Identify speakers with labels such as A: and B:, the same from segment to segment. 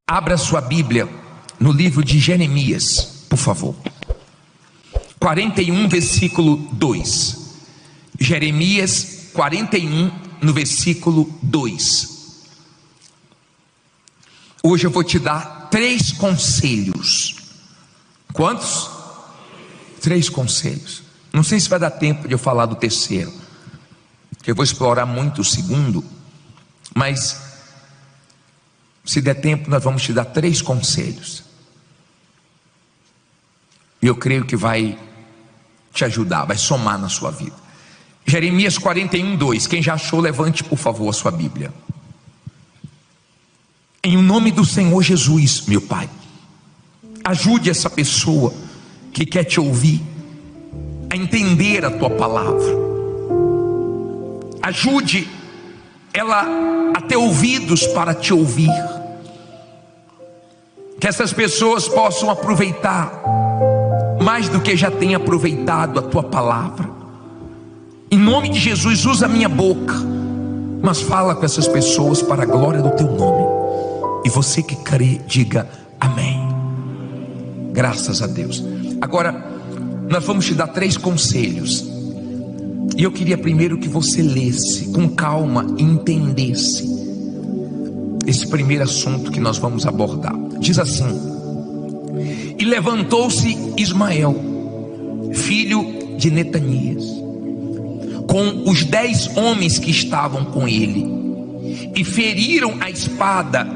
A: Abra sua Bíblia no livro de Jeremias, por favor. 41, versículo 2. Jeremias 41, no versículo 2. Hoje eu vou te dar 3 conselhos. Quantos? 3 conselhos. Não sei se vai dar tempo de eu falar do terceiro, que eu vou explorar muito o segundo, mas se der tempo nós vamos te dar 3 conselhos. E eu creio que vai te ajudar, vai somar na sua vida. Jeremias 41, 2. Quem já achou, levante por favor a sua Bíblia. Em o nome do Senhor Jesus, meu Pai, ajude essa pessoa que quer te ouvir a entender a tua palavra. Ajude ela a ter ouvidos para te ouvir. Que essas pessoas possam aproveitar mais do que já tem aproveitado a tua palavra. Em nome de Jesus, usa a minha boca, mas fala com essas pessoas para a glória do teu nome. E você que crê, diga amém. Graças a Deus. Agora nós vamos te dar 3 conselhos. E eu queria primeiro que você lesse com calma e entendesse esse primeiro assunto que nós vamos abordar. Diz assim: e levantou-se Ismael, filho de Netanias, com os 10 homens que estavam com ele, e feriram a espada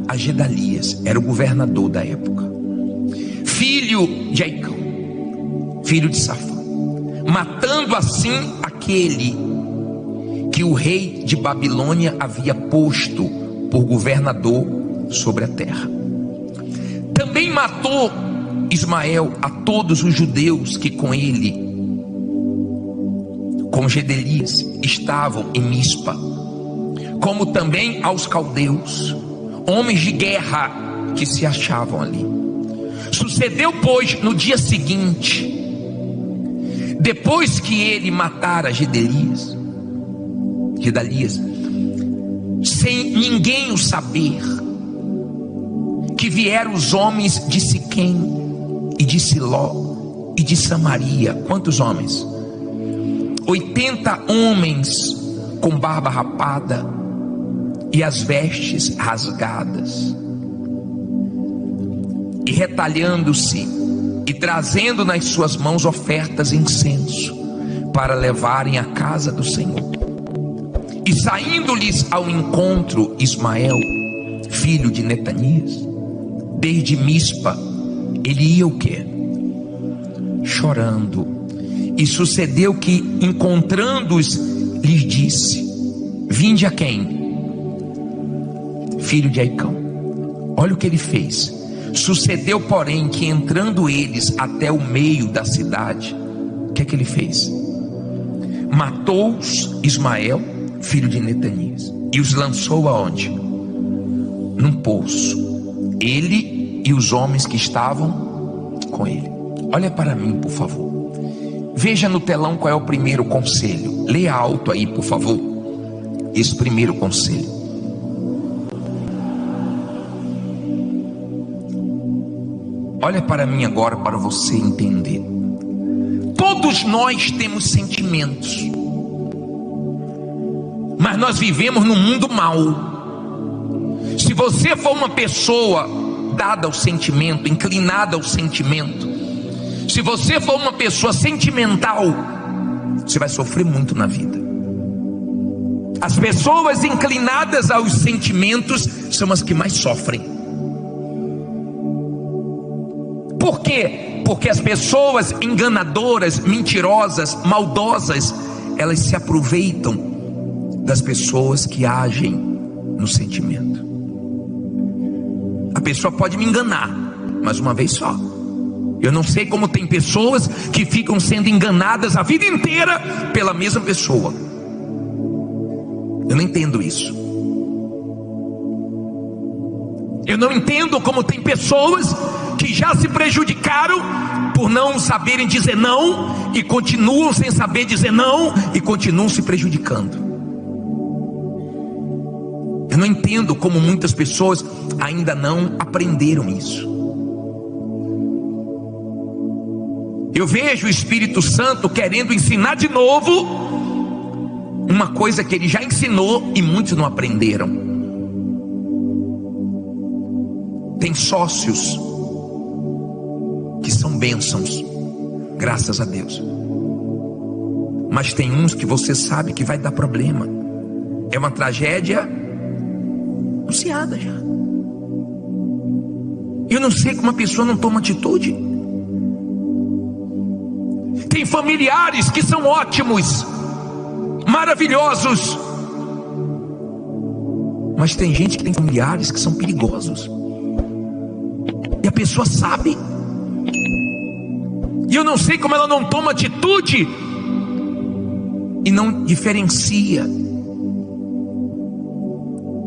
A: a Gedalias, era o governador da época, filho de Aicão, filho de Safã, matando assim aquele que o rei de Babilônia havia posto por governador sobre a terra. Também matou Ismael a todos os judeus que com ele, com Gedalias, estavam em Mispa, como também aos caldeus, homens de guerra que se achavam ali. Sucedeu, pois, no dia seguinte, depois que ele matara Gedalias, sem ninguém o saber, que vieram os homens de Siquém e de Siló e de Samaria. Quantos homens? 80 homens com barba rapada e as vestes rasgadas, e retalhando-se e trazendo nas suas mãos ofertas de incenso para levarem à casa do Senhor. E saindo-lhes ao encontro Ismael, filho de Netanias, desde Mispa, ele ia o quê? Chorando. E sucedeu que, encontrando-os, lhes disse: vinde a quem? Filho de Aicão. Olha o que ele fez. Sucedeu, porém, que entrando eles até o meio da cidade, o que é que ele fez? Matou-os Ismael, filho de Netanias, e os lançou aonde? Num poço, ele e os homens que estavam com ele. Olha para mim, por favor. Veja no telão qual é o primeiro conselho. Leia alto aí, por favor, esse primeiro conselho. Olha para mim agora, para você entender. Todos nós temos sentimentos, mas nós vivemos num mundo mau. Se você for uma pessoa dada ao sentimento, inclinada ao sentimento, se você for uma pessoa sentimental, você vai sofrer muito na vida. As pessoas inclinadas aos sentimentos são as que mais sofrem. Por quê? Porque as pessoas enganadoras, mentirosas, maldosas, elas se aproveitam das pessoas que agem no sentimento. A pessoa pode me enganar, mas uma vez só. Eu não sei como tem pessoas que ficam sendo enganadas a vida inteira pela mesma pessoa. Eu não entendo isso. Eu não entendo como tem pessoas que já se prejudicaram por não saberem dizer não, e continuam sem saber dizer não, e continuam se prejudicando. Eu não entendo como muitas pessoas ainda não aprenderam isso. Eu vejo o Espírito Santo querendo ensinar de novo uma coisa que ele já ensinou e muitos não aprenderam. Tem sócios que são bênçãos, graças a Deus, mas tem uns que você sabe que vai dar problema. É uma tragédia anunciada já. Eu não sei como uma pessoa não toma atitude. Tem familiares que são ótimos, maravilhosos, mas tem gente que tem familiares que são perigosos, e a pessoa sabe, e eu não sei como ela não toma atitude e não diferencia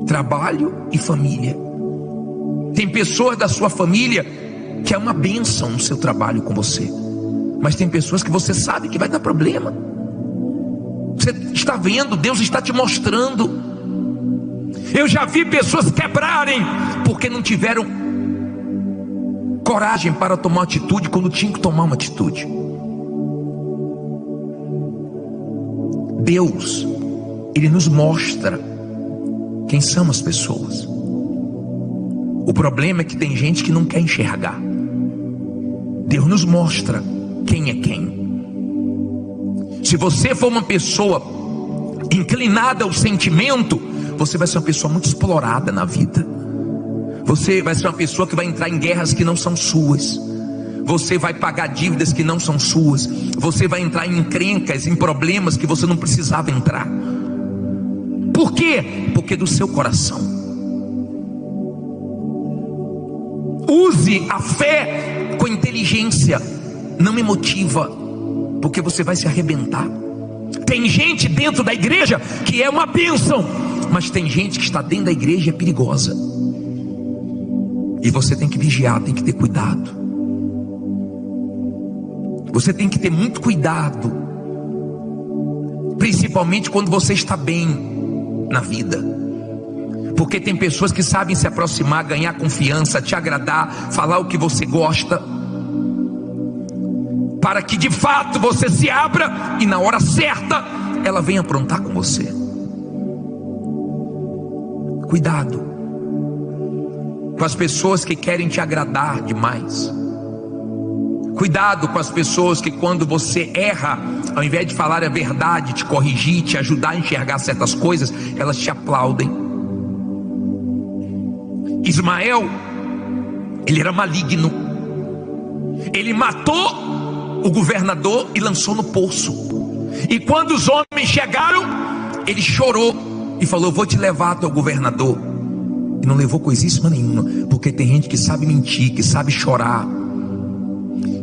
A: trabalho e família. Tem pessoas da sua família que é uma bênção no seu trabalho com você, mas tem pessoas que você sabe que vai dar problema. Você está vendo, Deus está te mostrando. Eu já vi pessoas quebrarem porque não tiveram coragem para tomar atitude quando tinham que tomar uma atitude. Deus, Ele nos mostra quem são as pessoas. O problema é que tem gente que não quer enxergar. Deus nos mostra quem é quem. Se você for uma pessoa inclinada ao sentimento, você vai ser uma pessoa muito explorada na vida. Você vai ser uma pessoa que vai entrar em guerras que não são suas. Você vai pagar dívidas que não são suas. Você vai entrar em encrencas, em problemas que você não precisava entrar. Por quê? Porque do seu coração. Use a fé com inteligência, não emotiva, porque você vai se arrebentar. Tem gente dentro da igreja que é uma bênção, mas tem gente que está dentro da igreja e é perigosa. E você tem que vigiar, tem que ter cuidado. Você tem que ter muito cuidado, principalmente quando você está bem na vida, porque tem pessoas que sabem se aproximar, ganhar confiança, te agradar, falar o que você gosta, para que de fato você se abra e na hora certa ela venha aprontar com você. Cuidado com as pessoas que querem te agradar demais. Cuidado com as pessoas que quando você erra, ao invés de falar a verdade, te corrigir, te ajudar a enxergar certas coisas, elas te aplaudem. Ismael, ele era maligno. Ele matou o governador e lançou no poço. E quando os homens chegaram, ele chorou e falou: eu vou te levar até o governador. E não levou coisíssima nenhuma, porque tem gente que sabe mentir, que sabe chorar,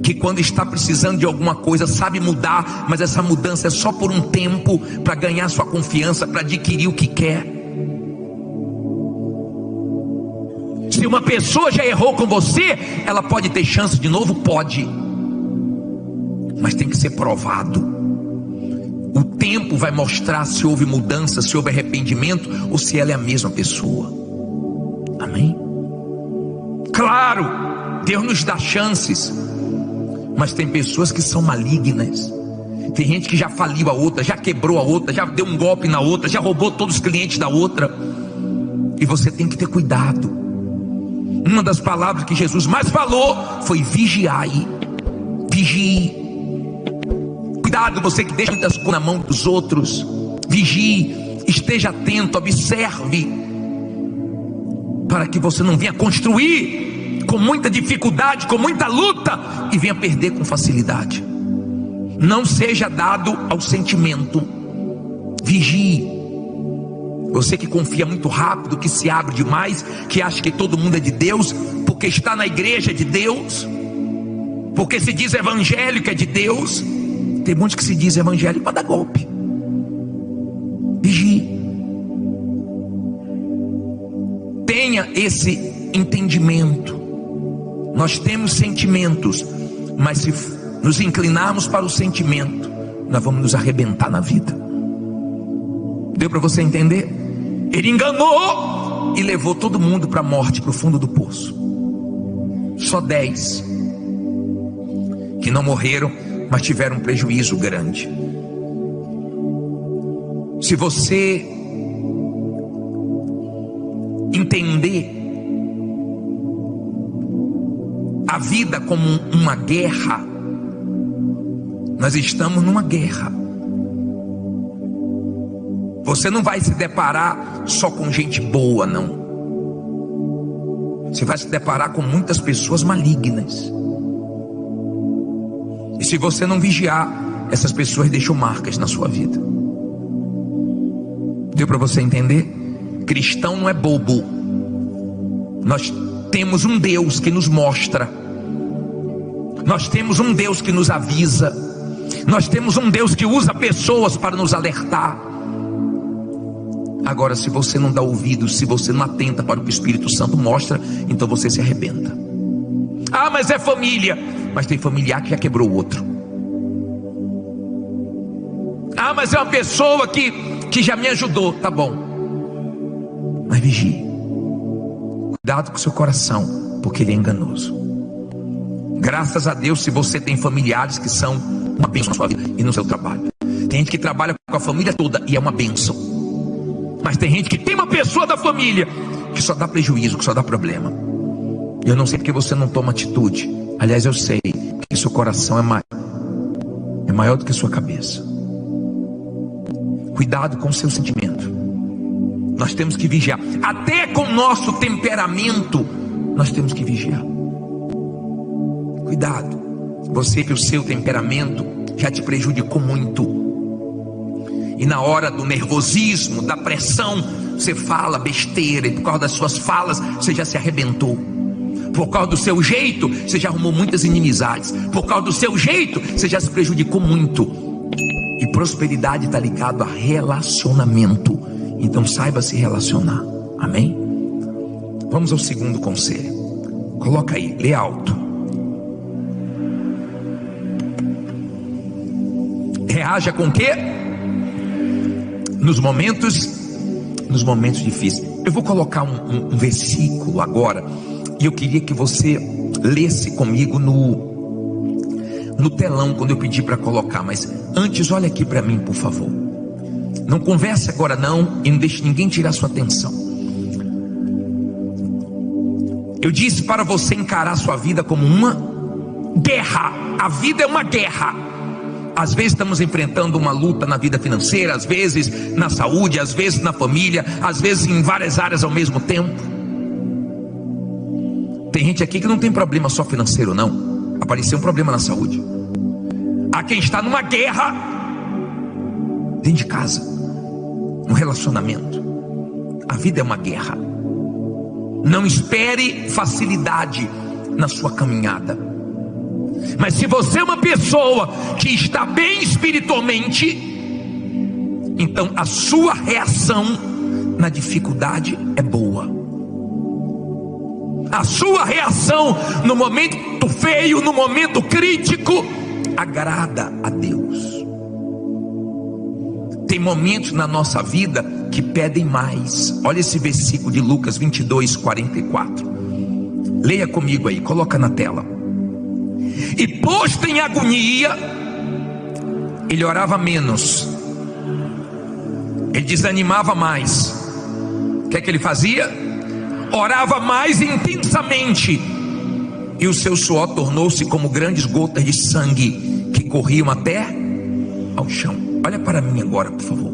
A: que quando está precisando de alguma coisa sabe mudar, mas essa mudança é só por um tempo, para ganhar sua confiança, para adquirir o que quer. Se uma pessoa já errou com você, ela pode ter chance de novo? Pode, mas tem que ser provado. O tempo vai mostrar se houve mudança, se houve arrependimento, ou se ela é a mesma pessoa. Amém? Claro, Deus nos dá chances, mas tem pessoas que são malignas. Tem gente que já faliu a outra, já quebrou a outra, já deu um golpe na outra, já roubou todos os clientes da outra. E você tem que ter cuidado. Uma das palavras que Jesus mais falou foi vigiai. Vigie. Cuidado, você que deixa muitas coisas na mão dos outros. Vigie, esteja atento, observe, para que você não venha construir com muita dificuldade, com muita luta, e venha perder com facilidade. Não seja dado ao sentimento. Vigie. Você que confia muito rápido, que se abre demais, que acha que todo mundo é de Deus, porque está na igreja de Deus, porque se diz evangélico é de Deus. Tem muitos que se diz evangélico para dar golpe. Vigie. Tenha esse entendimento. Nós temos sentimentos, mas se nos inclinarmos para o sentimento, nós vamos nos arrebentar na vida. Deu para você entender? Ele enganou e levou todo mundo para a morte, para o fundo do poço. Só 10 que não morreram, mas tiveram um prejuízo grande. Se você entender a vida como uma guerra, nós estamos numa guerra. Você não vai se deparar só com gente boa, não. Você vai se deparar com muitas pessoas malignas. E se você não vigiar, essas pessoas deixam marcas na sua vida. Deu para você entender? Cristão não é bobo. Nós temos um Deus que nos mostra. Nós temos um Deus que nos avisa. Nós temos um Deus que usa pessoas para nos alertar. Agora, se você não dá ouvidos, se você não atenta para o que o Espírito Santo mostra, então você se arrebenta. Ah, mas é família. Mas tem familiar que já quebrou o outro. Ah, mas é uma pessoa que já me ajudou. Tá bom, mas vigie. Cuidado com o seu coração, porque ele é enganoso. Graças a Deus, se você tem familiares que são uma bênção na sua vida e no seu trabalho. Tem gente que trabalha com a família toda e é uma bênção. Mas tem gente que tem uma pessoa da família que só dá prejuízo, que só dá problema. Eu não sei porque você não toma atitude. Aliás, eu sei que seu coração é maior do que sua cabeça. Cuidado com o seu sentimento. Nós temos que vigiar. Até com o nosso temperamento, nós temos que vigiar. Cuidado. Você que o seu temperamento já te prejudicou muito. E na hora do nervosismo, da pressão, você fala besteira. E por causa das suas falas, você já se arrebentou. Por causa do seu jeito, você já arrumou muitas inimizades. Por causa do seu jeito, você já se prejudicou muito. E prosperidade está ligado a relacionamento. Então saiba se relacionar. Amém? Vamos ao segundo conselho. Coloca aí, lê alto. Reaja com o quê? Nos momentos difíceis. Eu vou colocar um versículo agora. E eu queria que você lesse comigo no telão quando eu pedi para colocar. Mas antes, olha aqui para mim, por favor. Não converse agora não, e não deixe ninguém tirar sua atenção. Eu disse para você encarar sua vida como uma guerra. A vida é uma guerra. Às vezes estamos enfrentando uma luta na vida financeira, às vezes na saúde, às vezes na família, às vezes em várias áreas ao mesmo tempo. Tem gente aqui que não tem problema só financeiro, não. Apareceu um problema na saúde. Há quem está numa guerra dentro de casa, no relacionamento. A vida é uma guerra. Não espere facilidade na sua caminhada. Mas se você é uma pessoa que está bem espiritualmente, então a sua reação na dificuldade é boa. A sua reação no momento feio, no momento crítico, agrada a Deus. Tem momentos na nossa vida que pedem mais. Olha esse versículo de Lucas 22, 44. Leia comigo aí, coloca na tela. E posto em agonia, ele orava menos, ele desanimava mais. O que é que ele fazia? Orava mais intensamente, e o seu suor tornou-se como grandes gotas de sangue que corriam até ao chão. Olha para mim agora, por favor.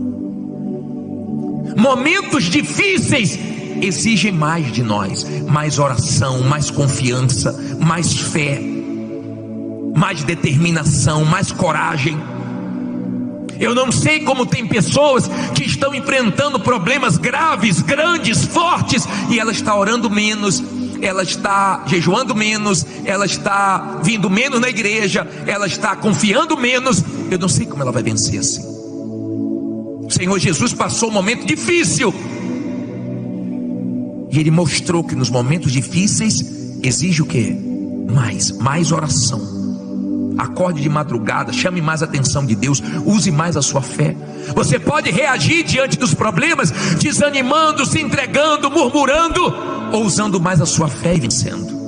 A: Momentos difíceis exigem mais de nós, mais oração, mais confiança, mais fé, mais determinação, mais coragem. Eu não sei como tem pessoas que estão enfrentando problemas graves, grandes, fortes, e ela está orando menos, ela está jejuando menos, ela está vindo menos na igreja, ela está confiando menos. Eu não sei como ela vai vencer assim. O Senhor Jesus passou um momento difícil, e Ele mostrou que nos momentos difíceis exige o quê? Mais oração, Acorde de madrugada, chame mais a atenção de Deus, use mais a sua fé. Você pode reagir diante dos problemas, desanimando, se entregando, murmurando, ou usando mais a sua fé e vencendo.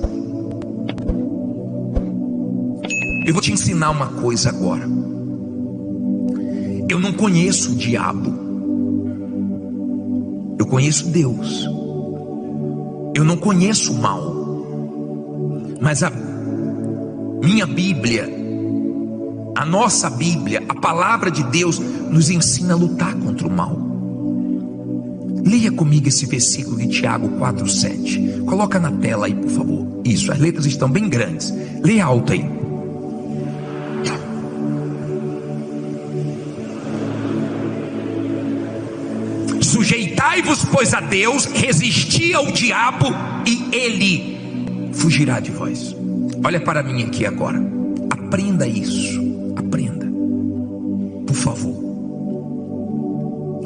A: Eu vou te ensinar uma coisa agora. Eu não conheço o diabo, eu conheço Deus. Eu não conheço o mal, mas a minha Bíblia, a nossa Bíblia, a palavra de Deus nos ensina a lutar contra o mal. Leia comigo esse versículo de Tiago 4:7. Coloca na tela aí, por favor. Isso, as letras estão bem grandes. Leia alto aí. Sujeitai-vos, pois, a Deus, resisti ao diabo e ele fugirá de vós. Olha para mim aqui agora. Aprenda isso. Aprenda, por favor.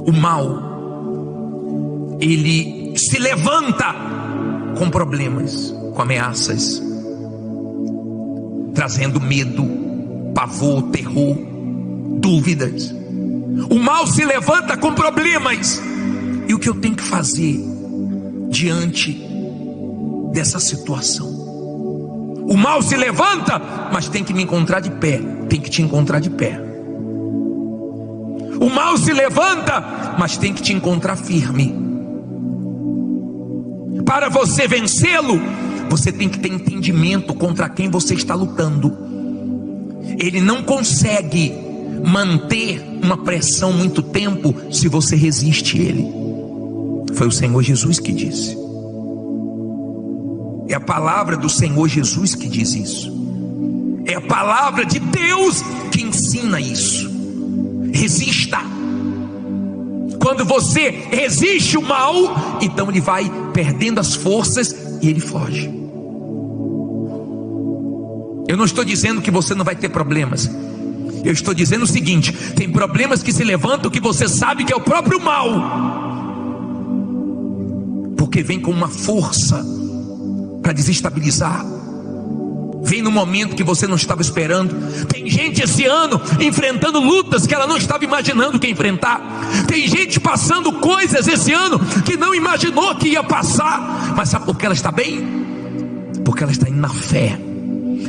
A: O mal, ele se levanta com problemas, com ameaças, trazendo medo, pavor, terror, dúvidas. O mal se levanta com problemas. E o que eu tenho que fazer diante dessa situação? O mal se levanta, mas tem que me encontrar de pé. Tem que te encontrar de pé. O mal se levanta, mas tem que te encontrar firme. Para você vencê-lo, você tem que ter entendimento contra quem você está lutando. Ele não consegue manter uma pressão muito tempo se você resiste a ele. Foi o Senhor Jesus que disse. É a palavra do Senhor Jesus que diz isso. É a palavra de Deus que ensina isso. Resista. Quando você resiste o mal, então ele vai perdendo as forças e ele foge. Eu não estou dizendo que você não vai ter problemas. Eu estou dizendo o seguinte: tem problemas que se levantam que você sabe que é o próprio mal, porque vem com uma força para desestabilizar. Vem no momento que você não estava esperando. Tem gente esse ano enfrentando lutas que ela não estava imaginando que ia enfrentar. Tem gente passando coisas esse ano que não imaginou que ia passar. Mas sabe por que ela está bem? Porque ela está indo na fé.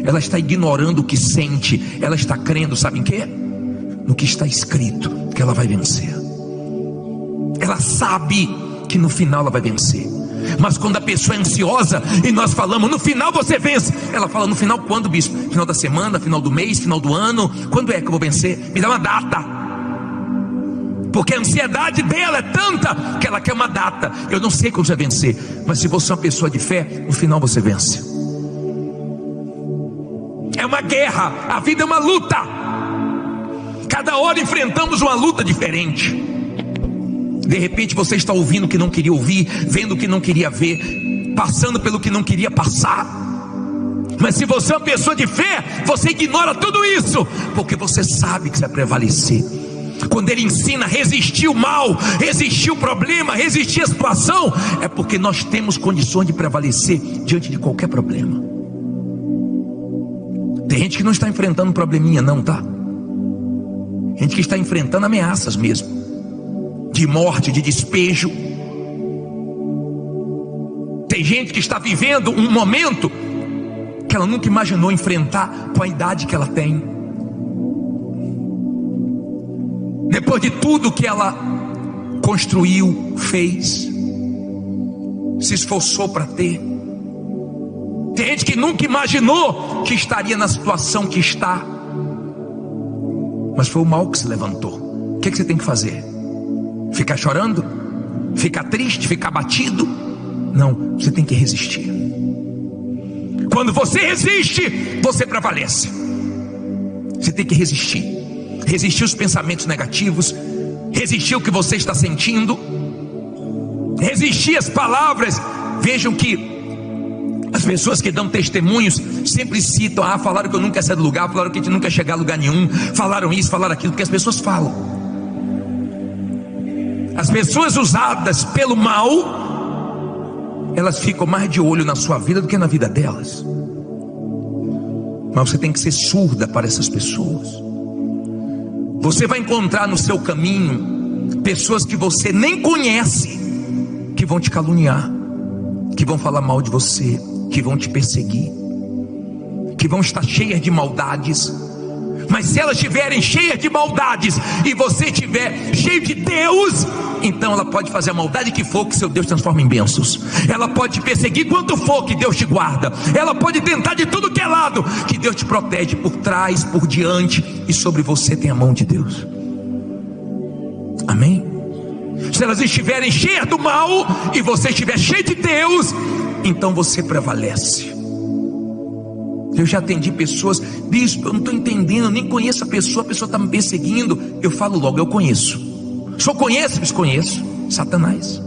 A: Ela está ignorando o que sente. Ela está crendo, sabe em quê? No que está escrito, que ela vai vencer. Ela sabe que no final ela vai vencer. Mas quando a pessoa é ansiosa e nós falamos, no final você vence, ela fala, no final quando, bispo? Final da semana, final do mês, final do ano? Quando é que eu vou vencer? Me dá uma data. Porque a ansiedade dela é tanta que ela quer uma data. Eu não sei quando você vai vencer, mas se você é uma pessoa de fé, no final você vence. É uma guerra, a vida é uma luta. Cada hora enfrentamos uma luta diferente. De repente você está ouvindo o que não queria ouvir, vendo o que não queria ver, passando pelo que não queria passar. Mas se você é uma pessoa de fé, você ignora tudo isso, porque você sabe que você vai prevalecer. Quando ele ensina a resistir o mal, resistir o problema, resistir a situação, é porque nós temos condições de prevalecer diante de qualquer problema. Tem gente que não está enfrentando um probleminha não, tá? Gente que está enfrentando ameaças mesmo, de morte, de despejo. Tem gente que está vivendo um momento que ela nunca imaginou enfrentar com a idade que ela tem. Depois de tudo que ela construiu, fez, se esforçou para ter. Tem gente que nunca imaginou que estaria na situação que está, mas foi o mal que se levantou. O que você tem que fazer? Ficar chorando? Ficar triste? Ficar abatido? Não, você tem que resistir. Quando você resiste, você prevalece. Você tem que resistir. Resistir os pensamentos negativos, resistir o que você está sentindo, resistir as palavras. Vejam que as pessoas que dão testemunhos sempre citam: ah, falaram que eu nunca ia sair do lugar, falaram que a gente nunca ia chegar a lugar nenhum, falaram isso, falaram aquilo, porque as pessoas falam. As pessoas usadas pelo mal, elas ficam mais de olho na sua vida do que na vida delas. mas você tem que ser surda para essas pessoas. Você vai encontrar no seu caminho pessoas que você nem conhece, que vão te caluniar, que vão falar mal de você, que vão te perseguir, que vão estar cheias de maldades. Mas se elas estiverem cheias de maldades e você estiver cheio de Deus, então ela pode fazer a maldade que for, que seu Deus transforma em bênçãos. Ela pode te perseguir quanto for, que Deus te guarda. Ela pode tentar de tudo que é lado, que Deus te protege por trás, por diante, e sobre você tem a mão de Deus. Amém? Se elas estiverem cheias do mal e você estiver cheio de Deus, então você prevalece. Eu já atendi pessoas: bispo, eu não estou entendendo, eu nem conheço a pessoa está me perseguindo. Eu falo logo: eu conheço. Só conheço, desconheço. Satanás.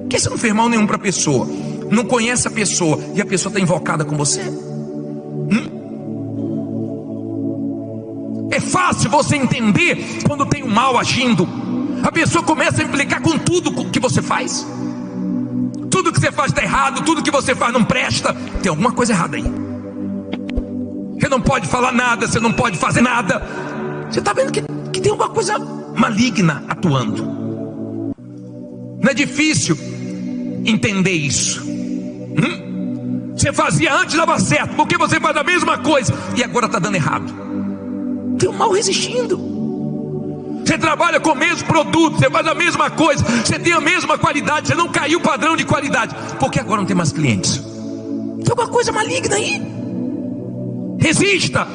A: Por que você não fez mal nenhum para a pessoa? Não conhece a pessoa e a pessoa está invocada com você? É fácil você entender quando tem o mal agindo. A pessoa começa a implicar com tudo que você faz. Tudo que você faz está errado, tudo que você faz não presta. Tem alguma coisa errada aí. Você não pode falar nada, você não pode fazer nada. Você está vendo que tem alguma coisa maligna atuando. Não é difícil entender isso. Você fazia antes, dava certo. Porque você faz a mesma coisa e agora está dando errado. Tem um mal resistindo. Você trabalha com o mesmo produto, você faz a mesma coisa, você tem a mesma qualidade, você não caiu o padrão de qualidade, porque agora não tem mais clientes. Tem alguma coisa maligna aí. Resista,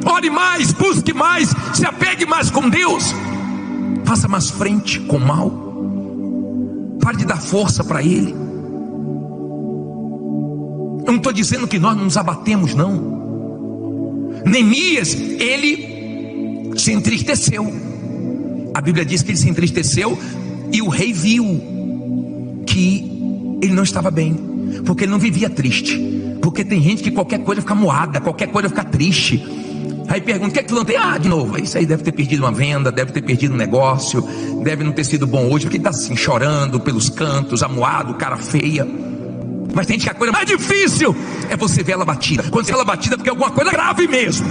A: ore mais, busque mais, se apegue mais com Deus, faça mais frente com o mal, pare de dar força para ele. Eu não estou dizendo que nós não nos abatemos, não. Neemias, ele se entristeceu. A Bíblia diz que ele se entristeceu e o rei viu que ele não estava bem, porque ele não vivia triste. Porque tem gente que qualquer coisa fica moada, qualquer coisa fica triste. Aí pergunta: o que é que fulano tem? De novo, isso aí deve ter perdido uma venda, deve ter perdido um negócio, deve não ter sido bom hoje, porque ele está assim, chorando pelos cantos, amuado, cara feia. Mas tem gente que a coisa mais difícil é você ver ela batida. Quando você vê ela batida é porque é alguma coisa grave mesmo.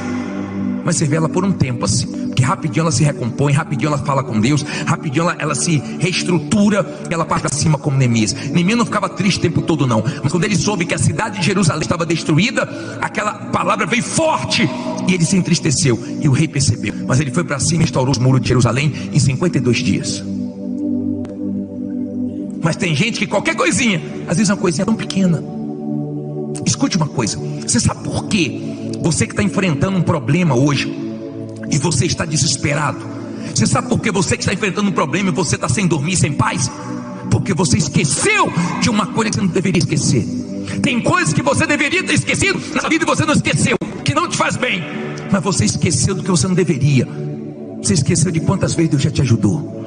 A: Mas você vê ela por um tempo assim, porque rapidinho ela se recompõe, rapidinho ela fala com Deus, rapidinho ela se reestrutura, ela parte para cima como Neemias. Neemias não ficava triste o tempo todo não, mas quando ele soube que a cidade de Jerusalém estava destruída, aquela palavra veio forte e ele se entristeceu, e o rei percebeu. Mas ele foi para cima e restaurou os muros de Jerusalém em 52 dias. Mas tem gente que qualquer coisinha, às vezes uma coisinha tão pequena. Escute uma coisa, você sabe por quê? Você que está enfrentando um problema hoje e você está desesperado, você sabe por que você que está enfrentando um problema e você está sem dormir, sem paz? Porque você esqueceu de uma coisa que você não deveria esquecer. Tem coisas que você deveria ter esquecido na vida e você não esqueceu, que não te faz bem, mas você esqueceu do que você não deveria. Você esqueceu de quantas vezes Deus já te ajudou,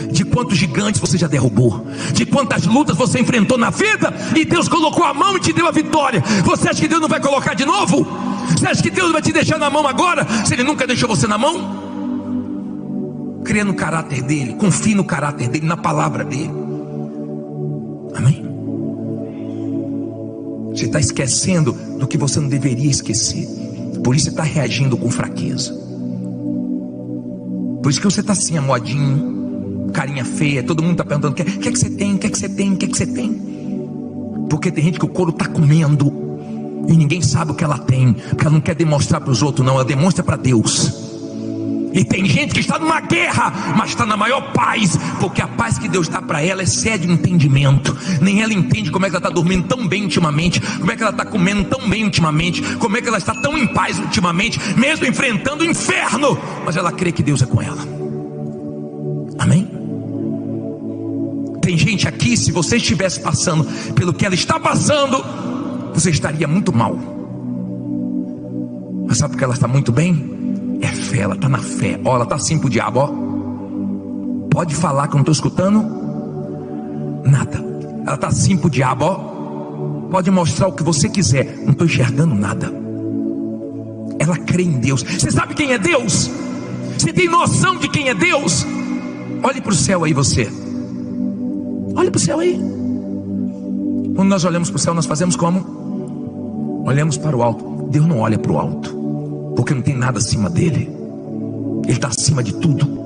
A: de quantos gigantes você já derrubou, de quantas lutas você enfrentou na vida e Deus colocou a mão e te deu a vitória. Você acha que Deus não vai colocar de novo? Você acha que Deus vai te deixar na mão agora, se Ele nunca deixou você na mão? Creia no caráter dEle, confie no caráter dEle, na palavra dEle. Amém? Você está esquecendo do que você não deveria esquecer, por isso você está reagindo com fraqueza. Por isso que você está assim, amoadinho, carinha feia, todo mundo está perguntando: o que é que você tem? O que é que você tem? O que é que você tem? Porque tem gente que o couro está comendo e ninguém sabe o que ela tem, porque ela não quer demonstrar para os outros não, ela demonstra para Deus. E tem gente que está numa guerra, mas está na maior paz, porque a paz que Deus dá para ela excede o entendimento. Nem ela entende como é que ela está dormindo tão bem ultimamente, como é que ela está comendo tão bem ultimamente, como é que ela está tão em paz ultimamente, mesmo enfrentando o inferno, mas ela crê que Deus é com ela. Amém? Tem gente aqui, se você estivesse passando pelo que ela está passando, você estaria muito mal. Mas sabe por que ela está muito bem? É fé, ela está na fé. Ela está assim pro diabo, pode falar que eu não estou escutando nada. Ela está assim pro diabo, pode mostrar o que você quiser, não estou enxergando nada. Ela crê em Deus. Você sabe quem é Deus? Você tem noção de quem é Deus? Olhe para o céu aí, você. Olhe para o céu aí. Quando nós olhamos para o céu, nós fazemos como? olhamos para o alto. Deus não olha para o alto, porque não tem nada acima dele. Ele está acima de tudo.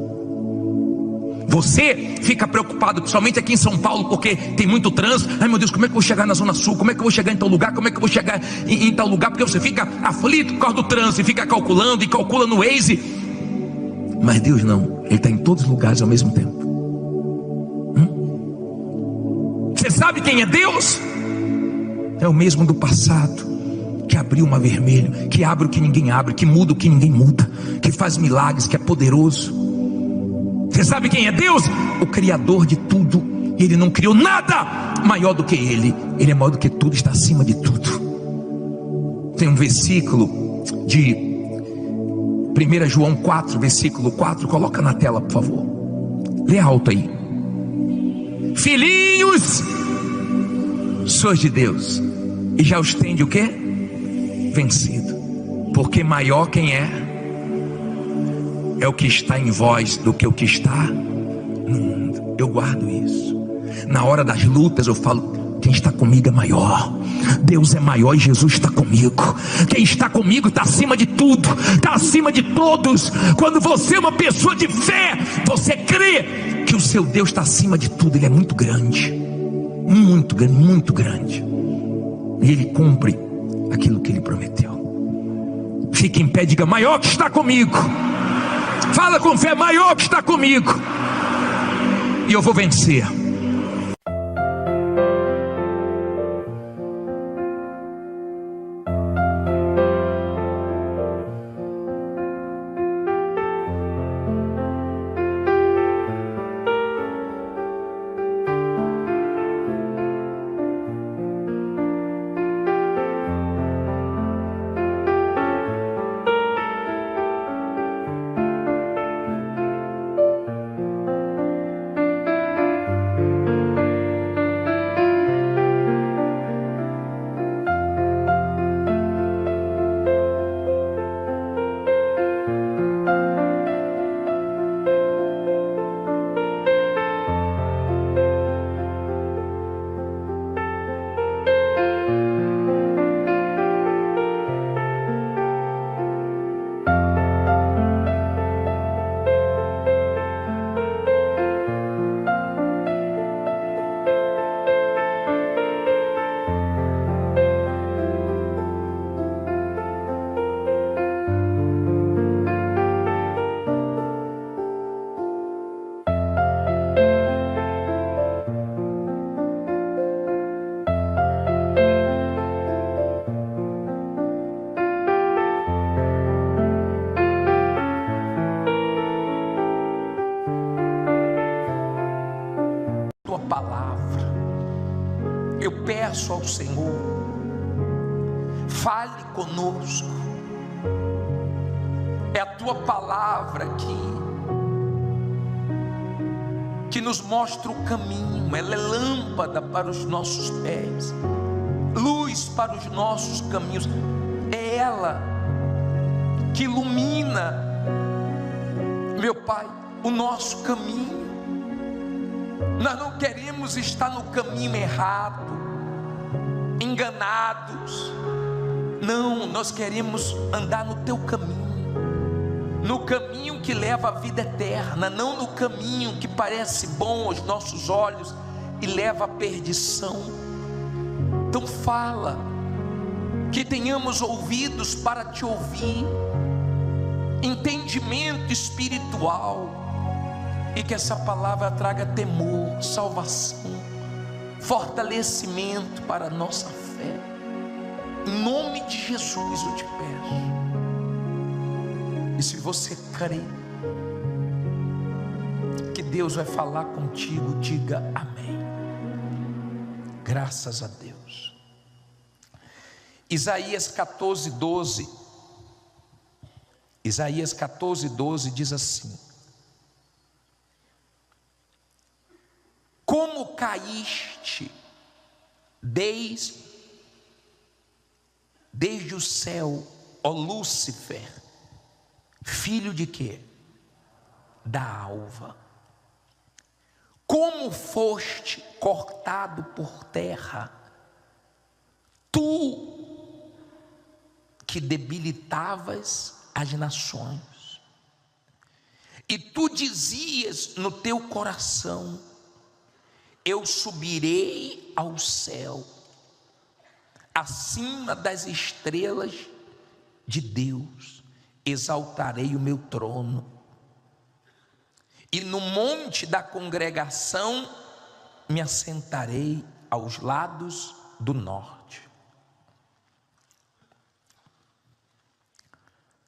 A: Você fica preocupado, principalmente aqui em São Paulo, porque tem muito trânsito. Ai meu Deus, como é que eu vou chegar na Zona Sul? Como é que eu vou chegar em tal lugar? Como é que eu vou chegar em tal lugar? Porque você fica aflito por causa do trânsito e fica calculando e calcula no Waze. Mas Deus não, Ele está em todos os lugares ao mesmo tempo. Você sabe quem é Deus? É o mesmo do passado, que abriu o mar vermelho, que abre o que ninguém abre, que muda o que ninguém muda, que faz milagres, que é poderoso. Você sabe quem é Deus? O Criador de tudo. Ele não criou nada maior do que Ele. Ele é maior do que tudo, está acima de tudo. Tem um versículo de 1 João 4, versículo 4. Coloca na tela, por favor. Lê alto aí. Filhinhos, sois de Deus, e já os tem de o quê? Vencido. Porque maior quem é o que está em vós do que o que está no mundo. Eu guardo isso. Na hora das lutas eu falo, quem está comigo é maior. Deus é maior e Jesus está comigo. Quem está comigo está acima de tudo, está acima de todos. Quando você é uma pessoa de fé, você crê que o seu Deus está acima de tudo. Ele é muito grande, muito grande, muito grande, e Ele cumpre aquilo que Ele prometeu. Fique em pé, diga: maior que está comigo. Fala com fé: maior que está comigo, e eu vou vencer. Palavra, eu peço ao Senhor, fale conosco. É a tua palavra que nos mostra o caminho. Ela é lâmpada para os nossos pés, luz para os nossos caminhos. É ela que ilumina, meu Pai, o nosso caminho. Nós não queremos estar no caminho errado, enganados. Não, nós queremos andar no teu caminho, no caminho que leva à vida eterna, não no caminho que parece bom aos nossos olhos e leva à perdição. Então fala, que tenhamos ouvidos para te ouvir, entendimento espiritual, e que essa palavra traga temor, salvação, fortalecimento para a nossa fé. Em nome de Jesus eu te peço. E se você crê que Deus vai falar contigo, diga amém. Graças a Deus. Isaías 14:12. Isaías 14:12 diz assim: como caíste desde o céu, ó Lúcifer, filho de quê? Da alva. Como foste cortado por terra, tu que debilitavas as nações, e tu dizias no teu coração: eu subirei ao céu, acima das estrelas de Deus, exaltarei o meu trono, e no monte da congregação me assentarei aos lados do norte.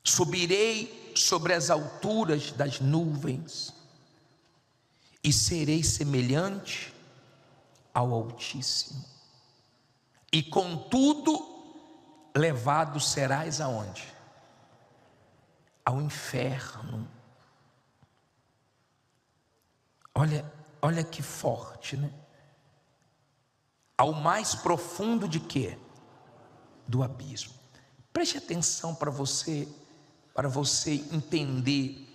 A: Subirei sobre as alturas das nuvens e serei semelhante ao Altíssimo. E contudo, levado serás aonde? Ao inferno. Olha que forte, né? Ao mais profundo de quê? Do abismo. Preste atenção para você entender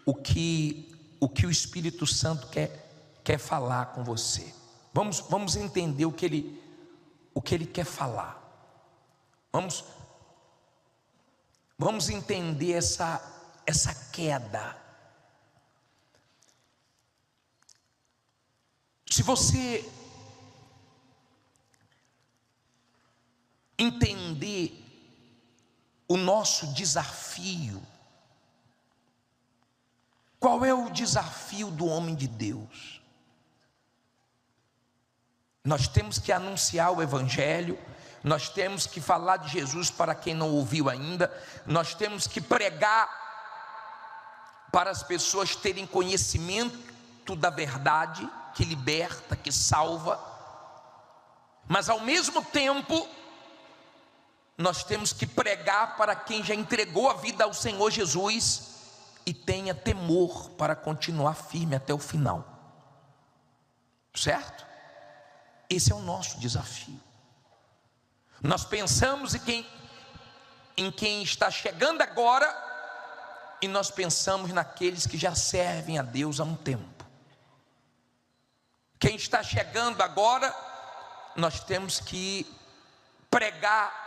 A: o que o Espírito Santo quer falar com você. Vamos entender o que ele quer falar. Vamos entender essa queda. Se você entender o nosso desafio, qual é o desafio do homem de Deus? Nós temos que anunciar o Evangelho, nós temos que falar de Jesus para quem não ouviu ainda, nós temos que pregar para as pessoas terem conhecimento da verdade, que liberta, que salva, mas ao mesmo tempo, nós temos que pregar para quem já entregou a vida ao Senhor Jesus e tenha temor para continuar firme até o final, certo? Esse é o nosso desafio. Nós pensamos em quem está chegando agora, e nós pensamos naqueles que já servem a Deus há um tempo. Quem está chegando agora, nós temos que pregar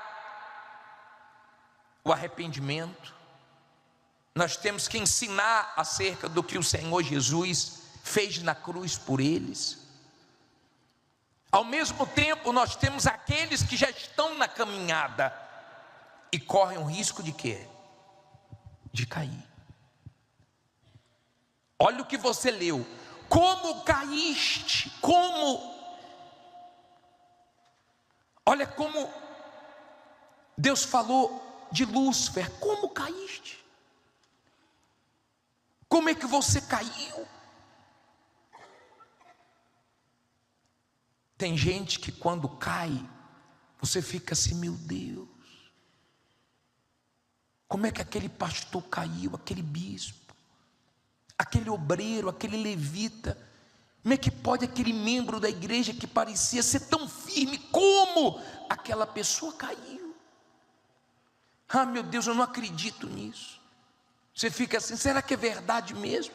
A: o arrependimento, nós temos que ensinar acerca do que o Senhor Jesus fez na cruz por eles. Ao mesmo tempo, nós temos aqueles que já estão na caminhada e correm o risco de quê? De cair. Olha o que você leu. Como caíste? Olha como Deus falou de Lúcifer. Como caíste? Como é que você caiu? Tem gente que quando cai, você fica assim: meu Deus, como é que aquele pastor caiu, aquele bispo, aquele obreiro, aquele levita, como é que pode aquele membro da igreja que parecia ser tão firme, como aquela pessoa caiu? Ah, meu Deus, eu não acredito nisso. Você fica assim: será que é verdade mesmo?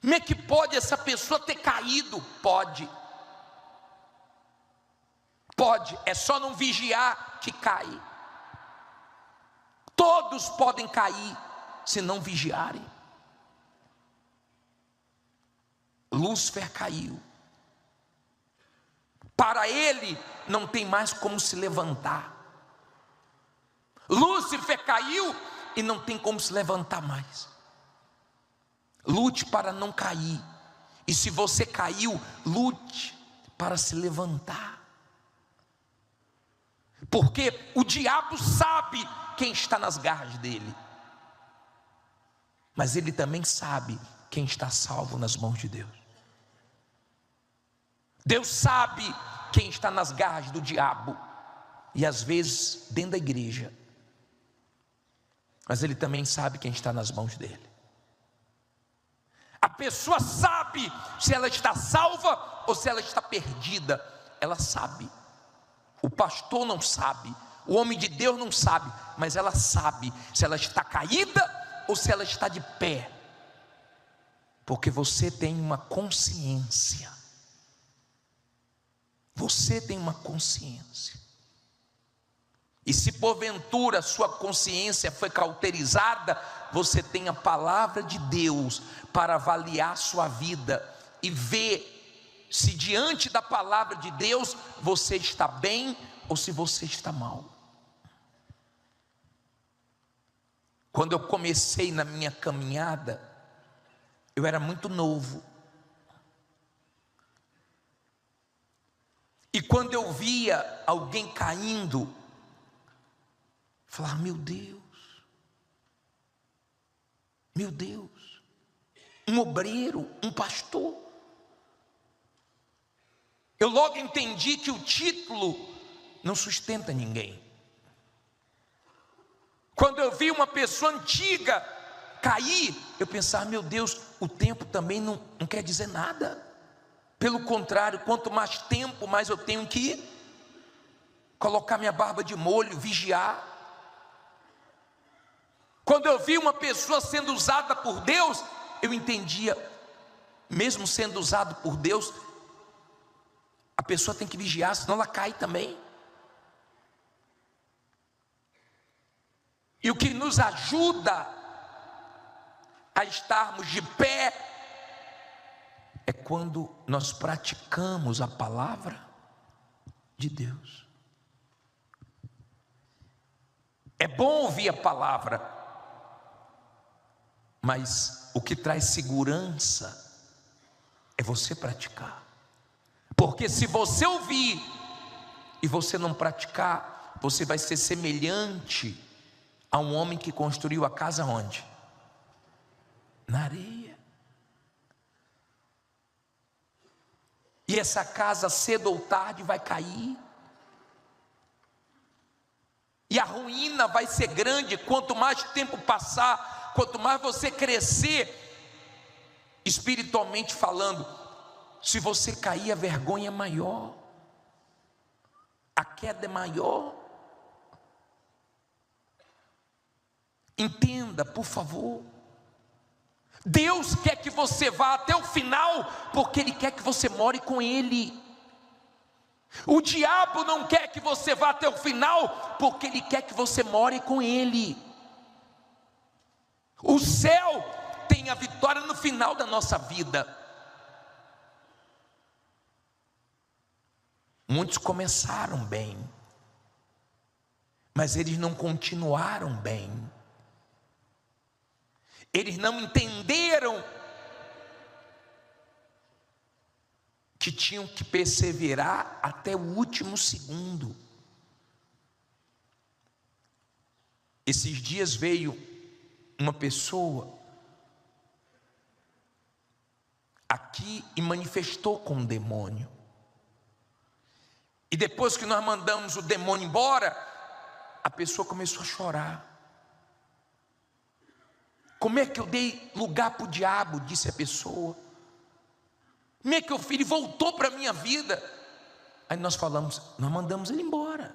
A: Como é que pode essa pessoa ter caído? Pode, é só não vigiar que cai. Todos podem cair se não vigiarem. Lúcifer caiu. Para ele não tem mais como se levantar. Lúcifer caiu e não tem como se levantar mais. Lute para não cair. E se você caiu, lute para se levantar. Porque o diabo sabe quem está nas garras dele, mas ele também sabe quem está salvo nas mãos de Deus. Deus sabe quem está nas garras do diabo, e às vezes dentro da igreja, mas ele também sabe quem está nas mãos dele. A pessoa sabe se ela está salva ou se ela está perdida. Ela sabe. O pastor não sabe, o homem de Deus não sabe, mas ela sabe se ela está caída ou se ela está de pé, porque você tem uma consciência. Você tem uma consciência. E se porventura sua consciência foi cauterizada, você tem a palavra de Deus para avaliar sua vida e ver se diante da palavra de Deus você está bem ou se você está mal. Quando eu comecei na minha caminhada, eu era muito novo. E quando eu via alguém caindo, falar: meu Deus, um obreiro, um pastor. Eu logo entendi que o título não sustenta ninguém. Quando eu vi uma pessoa antiga cair, eu pensava: meu Deus, o tempo também não quer dizer nada. Pelo contrário, quanto mais tempo, mais eu tenho que colocar minha barba de molho, vigiar. Quando eu vi uma pessoa sendo usada por Deus, eu entendia, mesmo sendo usado por Deus, a pessoa tem que vigiar, senão ela cai também. E o que nos ajuda a estarmos de pé é quando nós praticamos a palavra de Deus. É bom ouvir a palavra, mas o que traz segurança é você praticar. Porque se você ouvir e você não praticar, você vai ser semelhante a um homem que construiu a casa onde? Na areia. E essa casa cedo ou tarde vai cair. E a ruína vai ser grande. Quanto mais tempo passar, quanto mais você crescer, espiritualmente falando, se você cair, a vergonha é maior, a queda é maior. Entenda, por favor. Deus quer que você vá até o final, porque Ele quer que você more com Ele. O diabo não quer que você vá até o final, porque ele quer que você more com Ele. O céu tem a vitória no final da nossa vida. Muitos começaram bem, mas eles não continuaram bem. Eles não entenderam que tinham que perseverar até o último segundo. Esses dias veio uma pessoa aqui e manifestou com um demônio. E depois que nós mandamos o demônio embora, a pessoa começou a chorar. Como é que eu dei lugar para o diabo? Disse a pessoa. Como é que o filho voltou para a minha vida? Aí nós falamos, nós mandamos ele embora.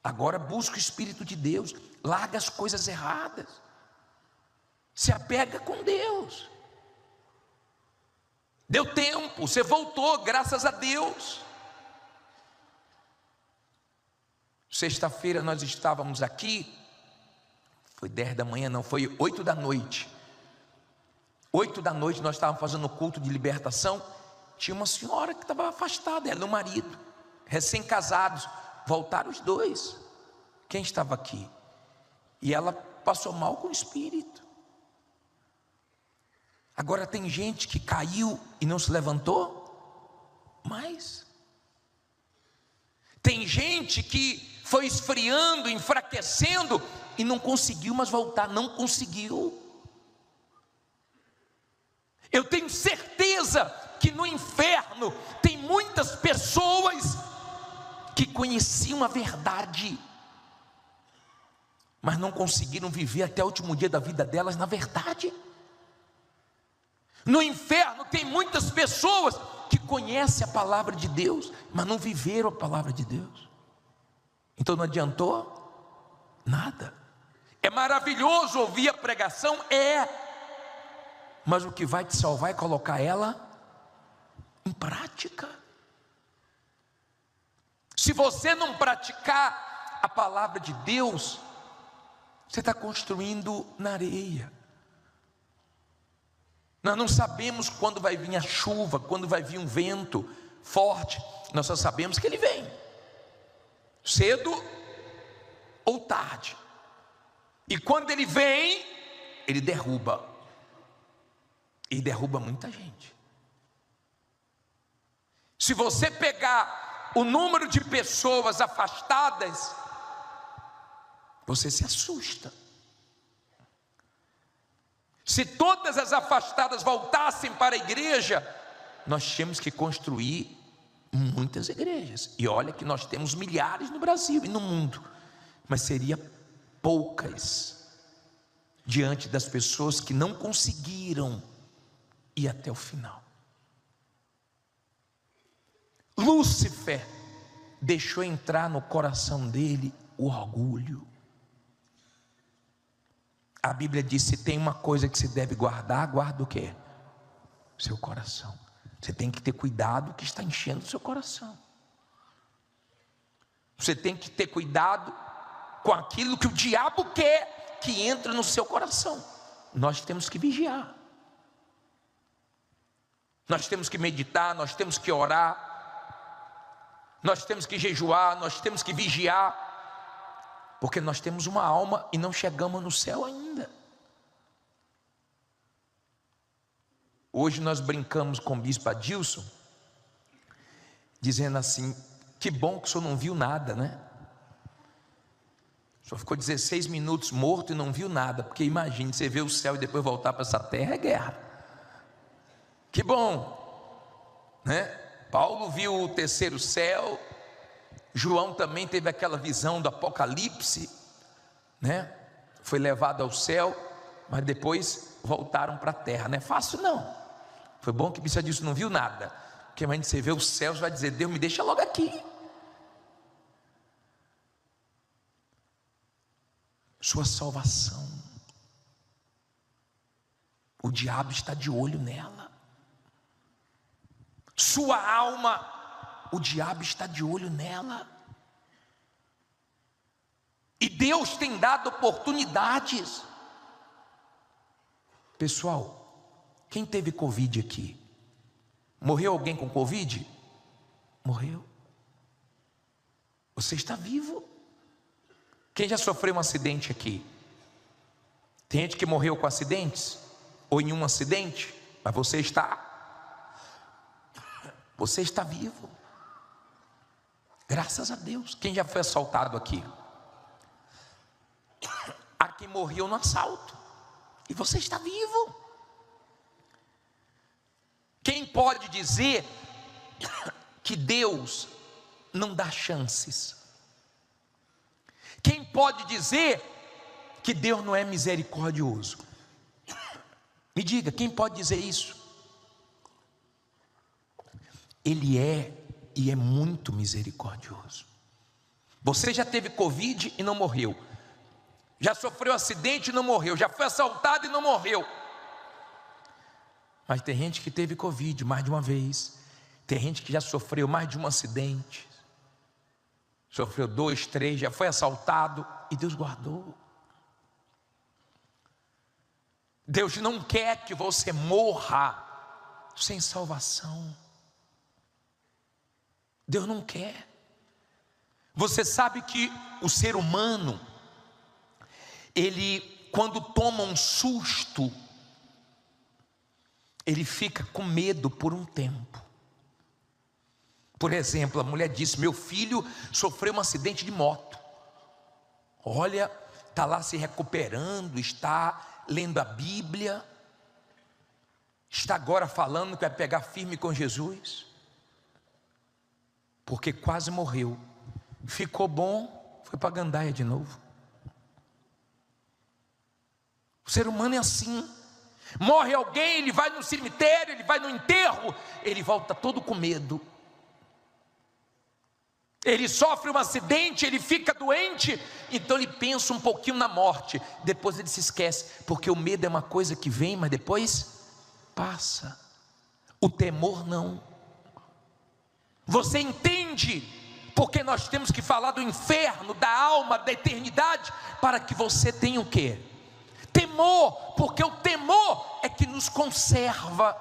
A: Agora busca o Espírito de Deus, larga as coisas erradas, se apega com Deus. Deu tempo, você voltou, graças a Deus. Sexta-feira nós estávamos aqui, foi 10 da manhã, não, foi 8 da noite. 8 da noite nós estávamos fazendo o culto de libertação. Tinha uma senhora que estava afastada, ela e o marido, recém-casados, voltaram os dois. Quem estava aqui? E ela passou mal com o espírito. Agora tem gente que caiu e não se levantou mais. Tem gente que foi esfriando, enfraquecendo e não conseguiu mais voltar, não conseguiu. Eu tenho certeza que no inferno tem muitas pessoas que conheciam a verdade, mas não conseguiram viver até o último dia da vida delas na verdade. No inferno tem muitas pessoas que conhecem a palavra de Deus, mas não viveram a palavra de Deus. Então não adiantou nada. É maravilhoso ouvir a pregação, mas o que vai te salvar é colocar ela em prática. Se você não praticar a palavra de Deus, você está construindo na areia. Nós não sabemos quando vai vir a chuva, quando vai vir um vento forte. Nós só sabemos que ele vem, cedo ou tarde. E quando ele vem, ele derruba. E derruba muita gente. Se você pegar o número de pessoas afastadas, você se assusta. Se todas as afastadas voltassem para a igreja, nós tínhamos que construir muitas igrejas. E olha que nós temos milhares no Brasil e no mundo, mas seria poucas diante das pessoas que não conseguiram ir até o final. Lúcifer deixou entrar no coração dele o orgulho. A Bíblia diz: se tem uma coisa que se deve guardar, guarda o quê? Seu coração. Você tem que ter cuidado que está enchendo o seu coração. Você tem que ter cuidado com aquilo que o diabo quer que entre no seu coração. Nós temos que vigiar. Nós temos que meditar, nós temos que orar, nós temos que jejuar, nós temos que vigiar, porque nós temos uma alma e não chegamos no céu ainda. Hoje nós brincamos com o bispo Adilson, dizendo assim: que bom que o senhor não viu nada, né? O senhor ficou 16 minutos morto e não viu nada, porque imagine, você ver o céu e depois voltar para essa terra, é guerra. Que bom, né? Paulo viu o terceiro céu, João também teve aquela visão do Apocalipse, né? Foi levado ao céu, mas depois voltaram para a terra. Não é fácil não. Foi bom que o bispo disse: não viu nada, porque imagina, você vê os céus, vai dizer: Deus, me deixa logo aqui. Sua salvação, o diabo está de olho nela. Sua alma, o diabo está de olho nela. E Deus tem dado oportunidades. Pessoal, quem teve Covid aqui? Morreu alguém com Covid? Morreu. Você está vivo. Quem já sofreu um acidente aqui? Tem gente que morreu com acidentes, ou em um acidente, mas você está vivo, graças a Deus. Quem já foi assaltado aqui? Aqui morreu no assalto, e você está vivo. Quem pode dizer que Deus não dá chances? Quem pode dizer que Deus não é misericordioso? Me diga, quem pode dizer isso? Ele é, e é muito misericordioso. Você já teve Covid e não morreu, já sofreu acidente e não morreu, já foi assaltado e não morreu. Mas tem gente que teve Covid mais de uma vez, tem gente que já sofreu mais de um acidente, sofreu 2, 3, já foi assaltado e Deus guardou. Deus não quer que você morra sem salvação. Deus não quer. Você sabe que o ser humano, ele quando toma um susto, ele fica com medo por um tempo. Por exemplo, a mulher disse: meu filho sofreu um acidente de moto. Olha, está lá se recuperando, está lendo a Bíblia, está agora falando que vai pegar firme com Jesus, porque quase morreu. Ficou bom, foi para a gandaia de novo. O ser humano é assim. Morre alguém, ele vai no cemitério, ele vai no enterro, ele volta todo com medo. Ele sofre um acidente, ele fica doente, então ele pensa um pouquinho na morte, depois ele se esquece, porque o medo é uma coisa que vem, mas depois passa. O temor não. Você entende Porque nós temos que falar do inferno, da alma, da eternidade, para que você tenha o quê? Temor, porque o temor é que nos conserva.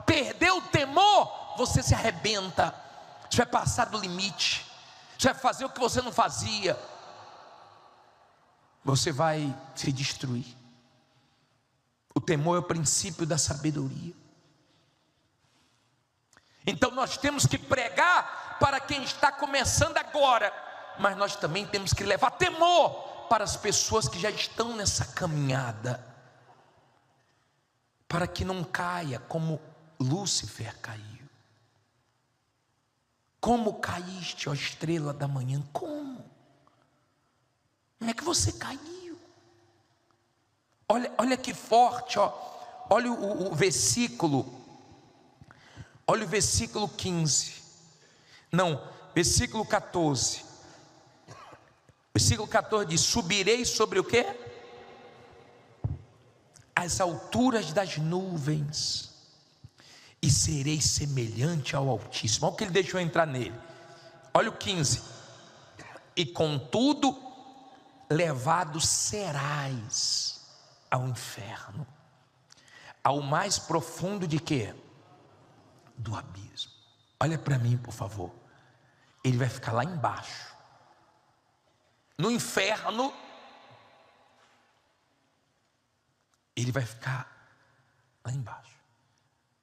A: Perder o temor, você se arrebenta, você vai passar do limite, você vai fazer o que você não fazia, você vai se destruir. O temor é o princípio da sabedoria. Então nós temos que pregar para quem está começando agora, mas nós também temos que levar temor para as pessoas que já estão nessa caminhada, para que não caia como Lúcifer caiu. Como caíste, ó estrela da manhã? Como é que você caiu? Olha que forte, ó. Olha o versículo. Olha o versículo 15. Não, versículo 14. Versículo 14 diz: subirei sobre o quê? As alturas das nuvens, e serei semelhante ao Altíssimo. Olha o que ele deixou entrar nele. Olha o 15. E contudo, levado serás ao inferno, ao mais profundo de quê? Do abismo. Olha para mim, por favor. Ele vai ficar lá embaixo, no inferno. Ele vai ficar lá embaixo,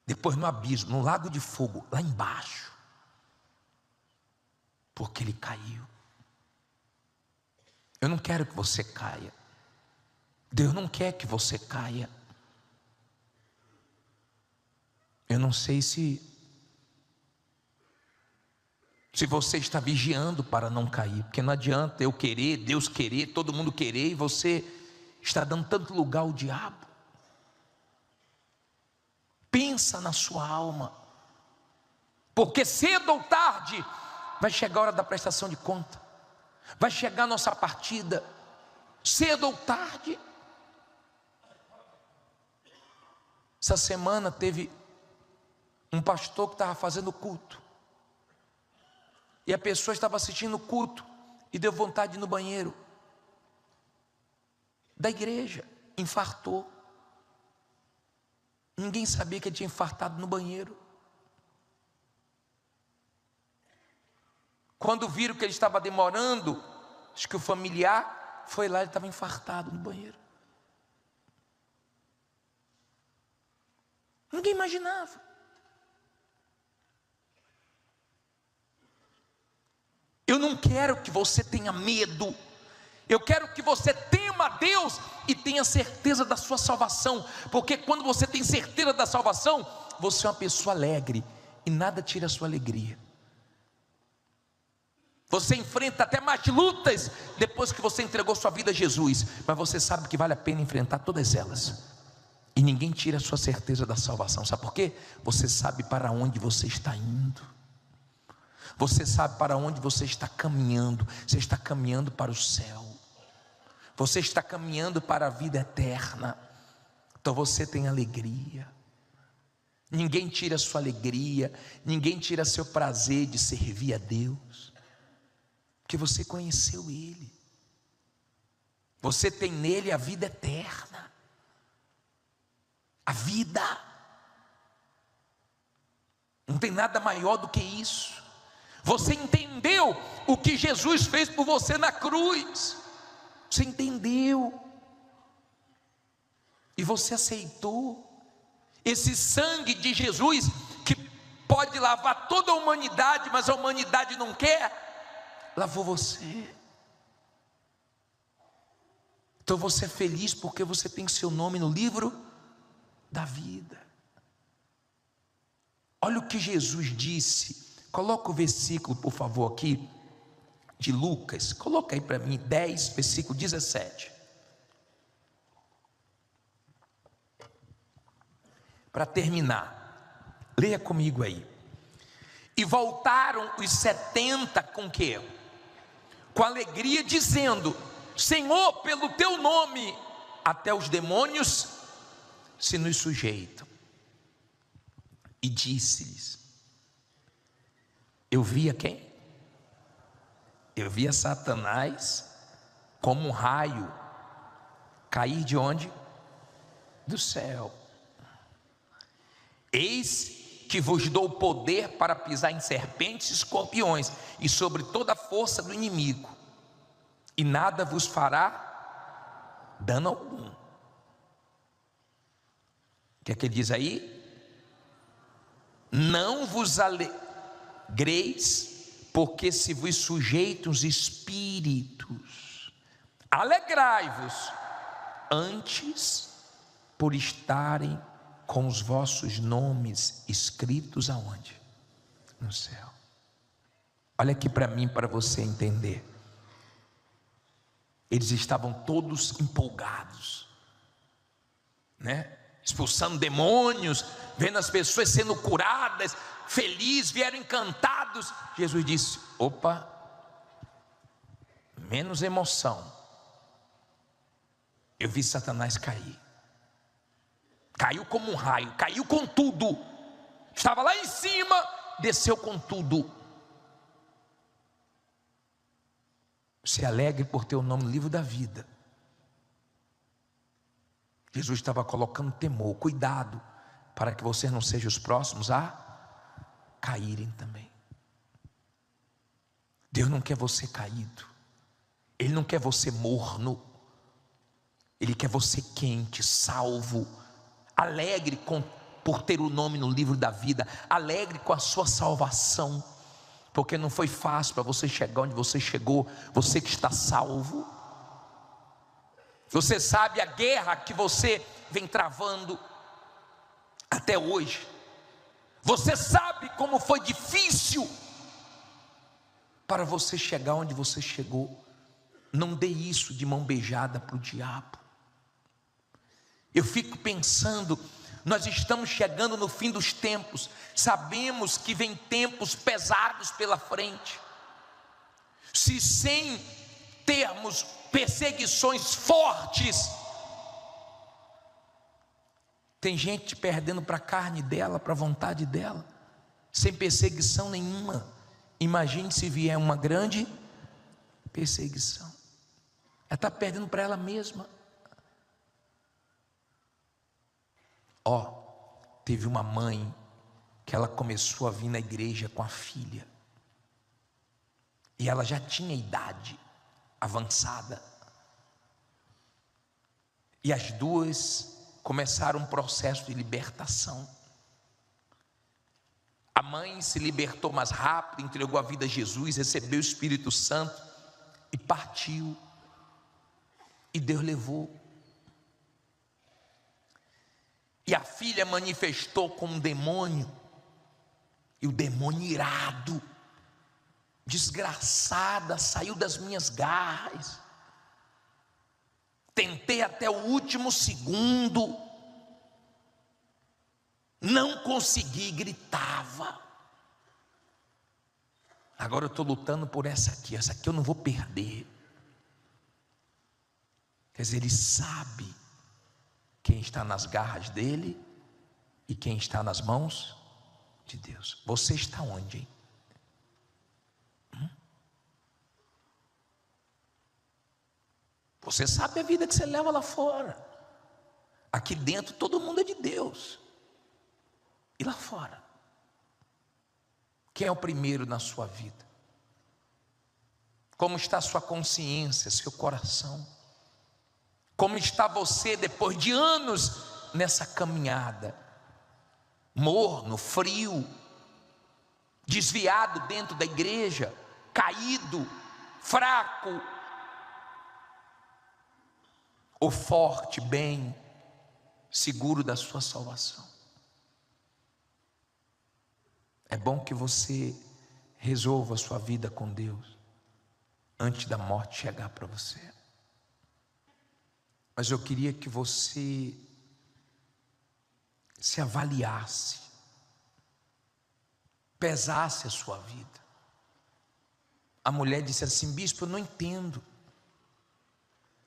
A: depois no abismo, no lago de fogo, lá embaixo, porque ele caiu. Eu não quero que você caia. Deus não quer que você caia. Eu não sei se você está vigiando para não cair, porque não adianta eu querer, Deus querer, todo mundo querer, e você está dando tanto lugar ao diabo. Pensa na sua alma, porque cedo ou tarde vai chegar a hora da prestação de conta, vai chegar a nossa partida, cedo ou tarde. Essa semana teve um pastor que estava fazendo culto, e a pessoa estava assistindo o culto e deu vontade de ir no banheiro da igreja, infartou. Ninguém sabia que ele tinha infartado no banheiro. Quando viram que ele estava demorando, acho que o familiar foi lá, ele estava infartado no banheiro. Ninguém imaginava. Eu não quero que você tenha medo. Eu quero que você tema a Deus e tenha certeza da sua salvação, porque quando você tem certeza da salvação, você é uma pessoa alegre e nada tira a sua alegria. Você enfrenta até mais lutas depois que você entregou sua vida a Jesus, mas você sabe que vale a pena enfrentar todas elas, e ninguém tira a sua certeza da salvação. Sabe por quê? Você sabe para onde você está indo. Você sabe para onde você está caminhando. Você está caminhando para o céu. Você está caminhando para a vida eterna. Então você tem alegria. Ninguém tira a sua alegria, ninguém tira seu prazer de servir a Deus, porque você conheceu Ele. Você tem nele a vida eterna. A vida. Não tem nada maior do que isso. Você entendeu o que Jesus fez por você na cruz. Você entendeu. E você aceitou. Esse sangue de Jesus, que pode lavar toda a humanidade, mas a humanidade não quer, lavou você. Então você é feliz porque você tem seu nome no livro da vida. Olha o que Jesus disse. Coloca o versículo, por favor, aqui, de Lucas. Coloca aí para mim, 10, versículo 17. Para terminar, leia comigo aí. E voltaram os 70 com quê? Com alegria, dizendo: Senhor, pelo teu nome, até os demônios se nos sujeitam. E disse-lhes: eu vi a quem? Eu via Satanás como um raio cair de onde? Do céu. Eis que vos dou poder para pisar em serpentes e escorpiões e sobre toda a força do inimigo, e nada vos fará dano algum. O que é que ele diz aí? Não vos alegreis, porque se vos sujeitam os espíritos. Alegrai-vos antes por estarem com os vossos nomes escritos aonde? No céu. Olha aqui para mim, para você entender. Eles estavam todos empolgados, né? Expulsando demônios, vendo as pessoas sendo curadas, felizes, vieram encantados. Jesus disse: opa, menos emoção. Eu vi Satanás cair. Caiu como um raio, caiu com tudo. Estava lá em cima, desceu com tudo. Se alegre por ter o nome no livro da vida. Jesus estava colocando temor, cuidado, para que você não seja os próximos a caírem também. Deus não quer você caído. Ele não quer você morno. Ele quer você quente, salvo, alegre por ter o nome no livro da vida, alegre com a sua salvação, porque não foi fácil para você chegar onde você chegou. Você que está salvo, você sabe a guerra que você vem travando até hoje. Você sabe como foi difícil para você chegar onde você chegou. Não dê isso de mão beijada para o diabo. Eu fico pensando, nós estamos chegando no fim dos tempos, sabemos que vem tempos pesados pela frente. Se sem termos perseguições fortes, tem gente perdendo para a carne dela, para a vontade dela, sem perseguição nenhuma. Imagine se vier uma grande perseguição, ela está perdendo para ela mesma. Teve uma mãe que ela começou a vir na igreja com a filha, e ela já tinha idade avançada, e as duas começaram um processo de libertação. A mãe se libertou mais rápido, entregou a vida a Jesus, recebeu o Espírito Santo e partiu, e Deus levou. E a filha manifestou com um demônio, e o demônio irado, desgraçada, saiu das minhas garras. Tentei até o último segundo, não consegui, gritava. Agora eu estou lutando por essa aqui eu não vou perder. Quer dizer, ele sabe quem está nas garras dele e quem está nas mãos de Deus. Você está onde, hein? Você sabe a vida que você leva lá fora. Aqui dentro todo mundo é de Deus. E lá fora? Quem é o primeiro na sua vida? Como está a sua consciência, seu coração? Como está você depois de anos nessa caminhada? Morno, frio, desviado dentro da igreja, caído, fraco, ou forte, bem, seguro da sua salvação? É bom que você resolva a sua vida com Deus antes da morte chegar para você. Mas eu queria que você se avaliasse, pesasse a sua vida. A mulher disse assim: bispo, eu não entendo.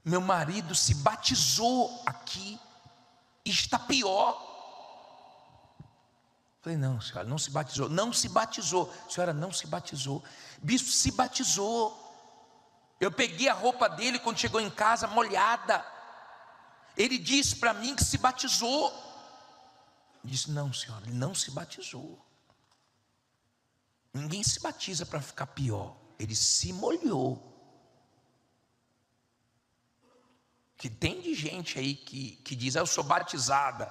A: Meu marido se batizou aqui e está pior. Falei: não, senhora, não se batizou. Não se batizou. Senhora, não se batizou. Bispo, se batizou. Eu peguei a roupa dele quando chegou em casa, molhada. Ele disse para mim que se batizou. Eu disse: não, senhora, ele não se batizou. Ninguém se batiza para ficar pior. Ele se molhou. Que tem de gente aí que diz: eu sou batizada.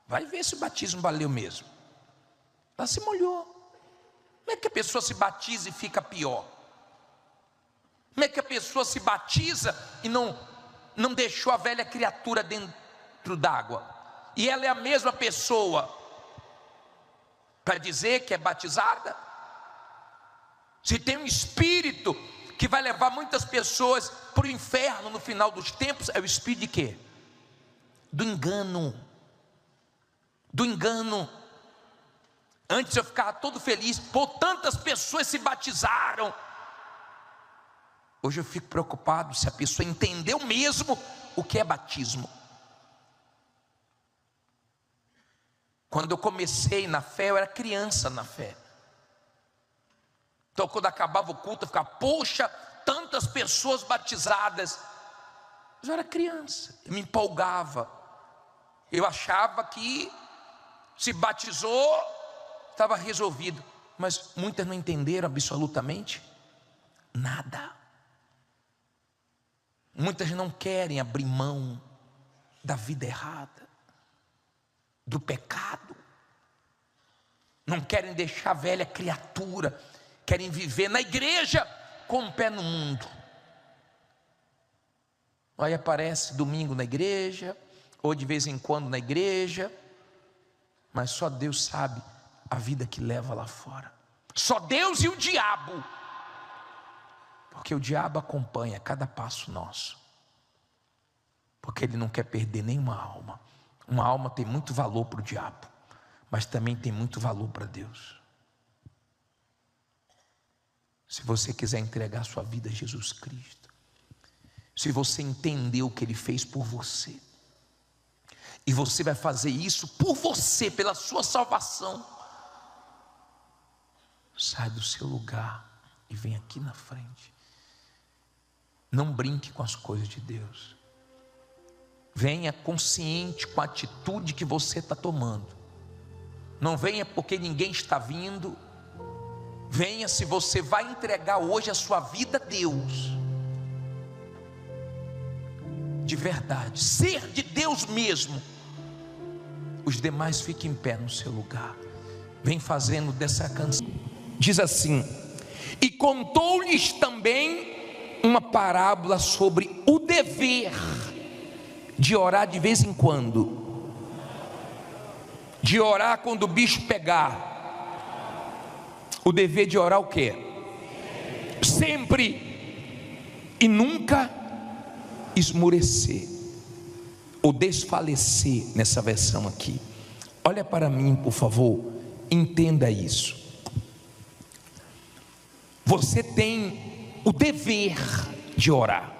A: Vai ver se o batismo valeu mesmo. Ela se molhou. Como é que a pessoa se batiza e fica pior? Como é que a pessoa se batiza e não deixou a velha criatura dentro d'água? E ela é a mesma pessoa para dizer que é batizada? Se tem um espírito que vai levar muitas pessoas para o inferno no final dos tempos, é o espírito de quê? Do engano. Do engano. Antes eu ficava todo feliz, pô, tantas pessoas se batizaram. Hoje eu fico preocupado se a pessoa entendeu mesmo o que é batismo. Quando eu comecei na fé, eu era criança na fé. Então quando acabava o culto, eu ficava: poxa, tantas pessoas batizadas. Mas eu era criança, eu me empolgava. Eu achava que se batizou, estava resolvido. Mas muitas não entenderam absolutamente nada. Muitas não querem abrir mão da vida errada, do pecado. Não querem deixar a velha criatura. Querem viver na igreja com o pé no mundo. Aí aparece domingo na igreja, ou de vez em quando na igreja, mas só Deus sabe a vida que leva lá fora. Só Deus e o diabo. Porque o diabo acompanha cada passo nosso. Porque ele não quer perder nenhuma alma. Uma alma tem muito valor para o diabo, mas também tem muito valor para Deus. Se você quiser entregar sua vida a Jesus Cristo, se você entender o que Ele fez por você, e você vai fazer isso por você, pela sua salvação, sai do seu lugar e vem aqui na frente. Não brinque com as coisas de Deus. Venha consciente com a atitude que você está tomando. Não venha porque ninguém está vindo. Venha se você vai entregar hoje a sua vida a Deus. De verdade, ser de Deus mesmo. Os demais fiquem em pé no seu lugar. Vem fazendo dessa canção. Diz assim: e contou-lhes também uma parábola sobre o dever de orar de vez em quando, de orar quando o bicho pegar. O dever de orar o quê? Sempre e nunca esmorecer ou desfalecer, nessa versão aqui. Olha para mim, por favor, entenda isso. Você tem o dever de orar.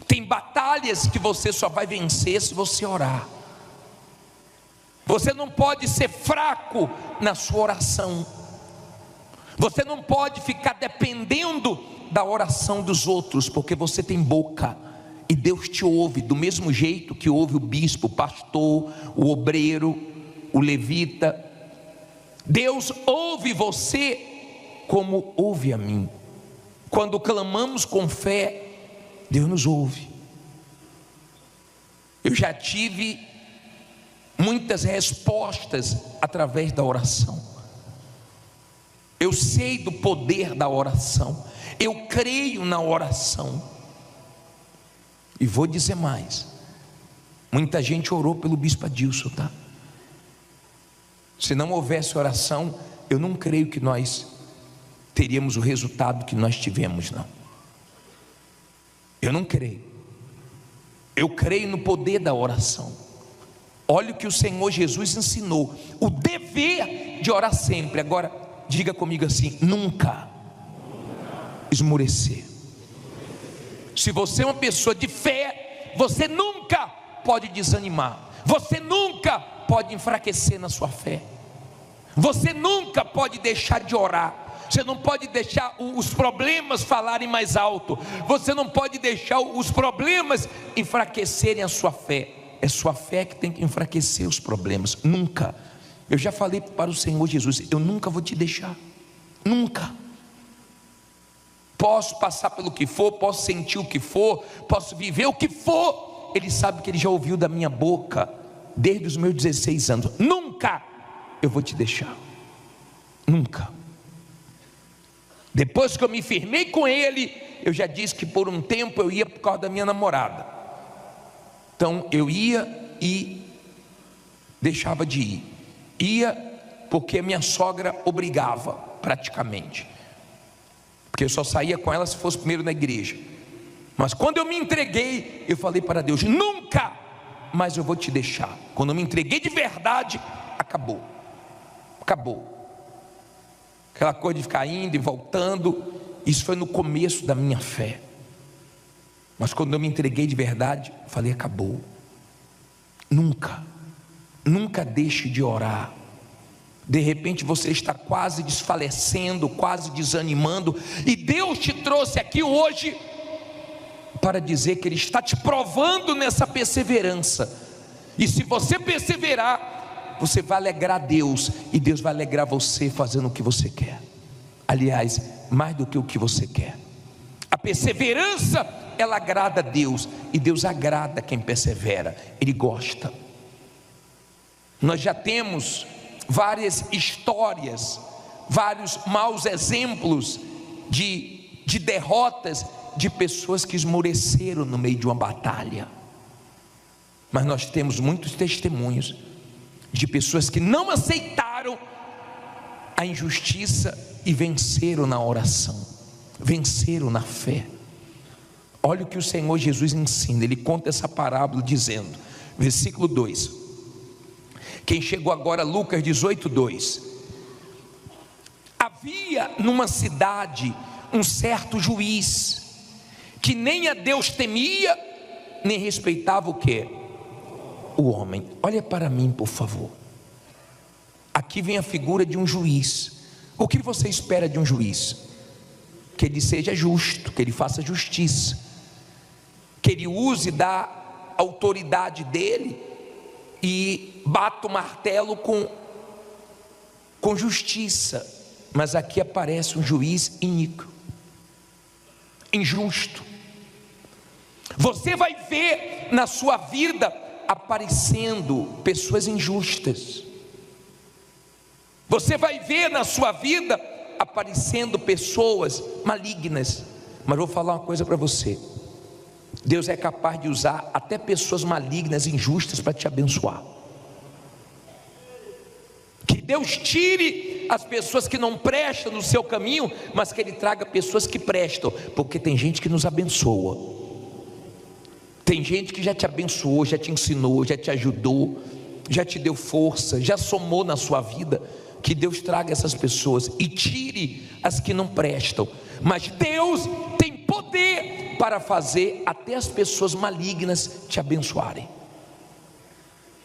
A: Tem batalhas que você só vai vencer se você orar. Você não pode ser fraco na sua oração. Você não pode ficar dependendo da oração dos outros, porque você tem boca e Deus te ouve do mesmo jeito que ouve o bispo, o pastor, o obreiro, o levita. Deus ouve você como ouve a mim. Quando clamamos com fé, Deus nos ouve. Eu já tive muitas respostas através da oração. Eu sei do poder da oração. Eu creio na oração. E vou dizer mais: muita gente orou pelo bispo Adilson, tá? Se não houvesse oração, eu não creio que nós teríamos o resultado que nós tivemos, não. Eu não creio. Eu creio no poder da oração. Olha o que o Senhor Jesus ensinou: o dever de orar sempre. Agora, diga comigo assim: nunca esmorecer. Se você é uma pessoa de fé, você nunca pode desanimar. Você nunca pode enfraquecer na sua fé. Você nunca pode deixar de orar. Você não pode deixar os problemas falarem mais alto. Você não pode deixar os problemas enfraquecerem a sua fé. É sua fé que tem que enfraquecer os problemas. Nunca. Eu já falei para o Senhor Jesus: eu nunca vou te deixar. Nunca. Posso passar pelo que for, posso sentir o que for, posso viver o que for. Ele sabe que ele já ouviu da minha boca desde os meus 16 anos: nunca eu vou te deixar. Nunca. Depois que eu me firmei com ele, eu já disse que por um tempo eu ia por causa da minha namorada. Então eu ia e deixava de ir. Ia porque a minha sogra obrigava, praticamente. Porque eu só saía com ela se fosse primeiro na igreja. Mas quando eu me entreguei, eu falei para Deus: nunca mais eu vou te deixar. Quando eu me entreguei de verdade, acabou. Acabou. Aquela coisa de ficar indo e voltando, isso foi no começo da minha fé. Mas quando eu me entreguei de verdade, eu falei: acabou. Nunca, nunca deixe de orar. De repente você está quase desfalecendo, quase desanimando, e Deus te trouxe aqui hoje para dizer que Ele está te provando nessa perseverança. E se você perseverar, você vai alegrar a Deus, e Deus vai alegrar você fazendo o que você quer. Aliás, mais do que o que você quer. A perseverança, ela agrada a Deus, e Deus agrada quem persevera. Ele gosta. Nós já temos várias histórias, vários maus exemplos de derrotas de pessoas que esmoreceram no meio de uma batalha. Mas nós temos muitos testemunhos de pessoas que não aceitaram a injustiça e venceram na oração, venceram na fé. Olha o que o Senhor Jesus ensina. Ele conta essa parábola dizendo, versículo 2, quem chegou agora, Lucas 18:2. Havia numa cidade um certo juiz, que nem a Deus temia, nem respeitava o quê? O homem. Olha para mim, por favor. Aqui vem a figura de um juiz. O que você espera de um juiz? Que ele seja justo, que ele faça justiça, que ele use da autoridade dele e bata o martelo com justiça. Mas aqui aparece um juiz iníquo, injusto. Você vai ver na sua vida aparecendo pessoas injustas. Você vai ver na sua vida aparecendo pessoas malignas. Mas vou falar uma coisa para você: Deus é capaz de usar até pessoas malignas, injustas, para te abençoar. Que Deus tire as pessoas que não prestam no seu caminho, mas que Ele traga pessoas que prestam, porque tem gente que nos abençoa. Tem gente que já te abençoou, já te ensinou, já te ajudou, já te deu força, já somou na sua vida. Que Deus traga essas pessoas e tire as que não prestam. Mas Deus tem poder para fazer até as pessoas malignas te abençoarem.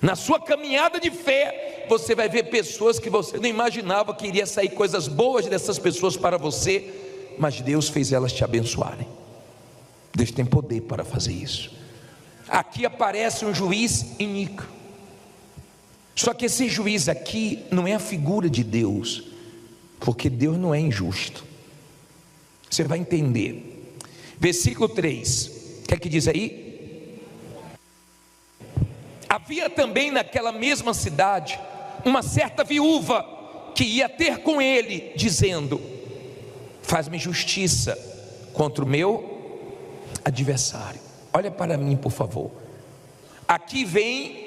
A: Na sua caminhada de fé, você vai ver pessoas que você não imaginava que iria sair coisas boas dessas pessoas para você, mas Deus fez elas te abençoarem. Deus tem poder para fazer isso. Aqui aparece um juiz iníquo. Só que esse juiz aqui não é a figura de Deus, porque Deus não é injusto. Você vai entender. Versículo 3, o que é que diz aí? Havia também naquela mesma cidade uma certa viúva que ia ter com ele, dizendo: faz-me justiça contra o meu adversário. Olha para mim, por favor. Aqui vem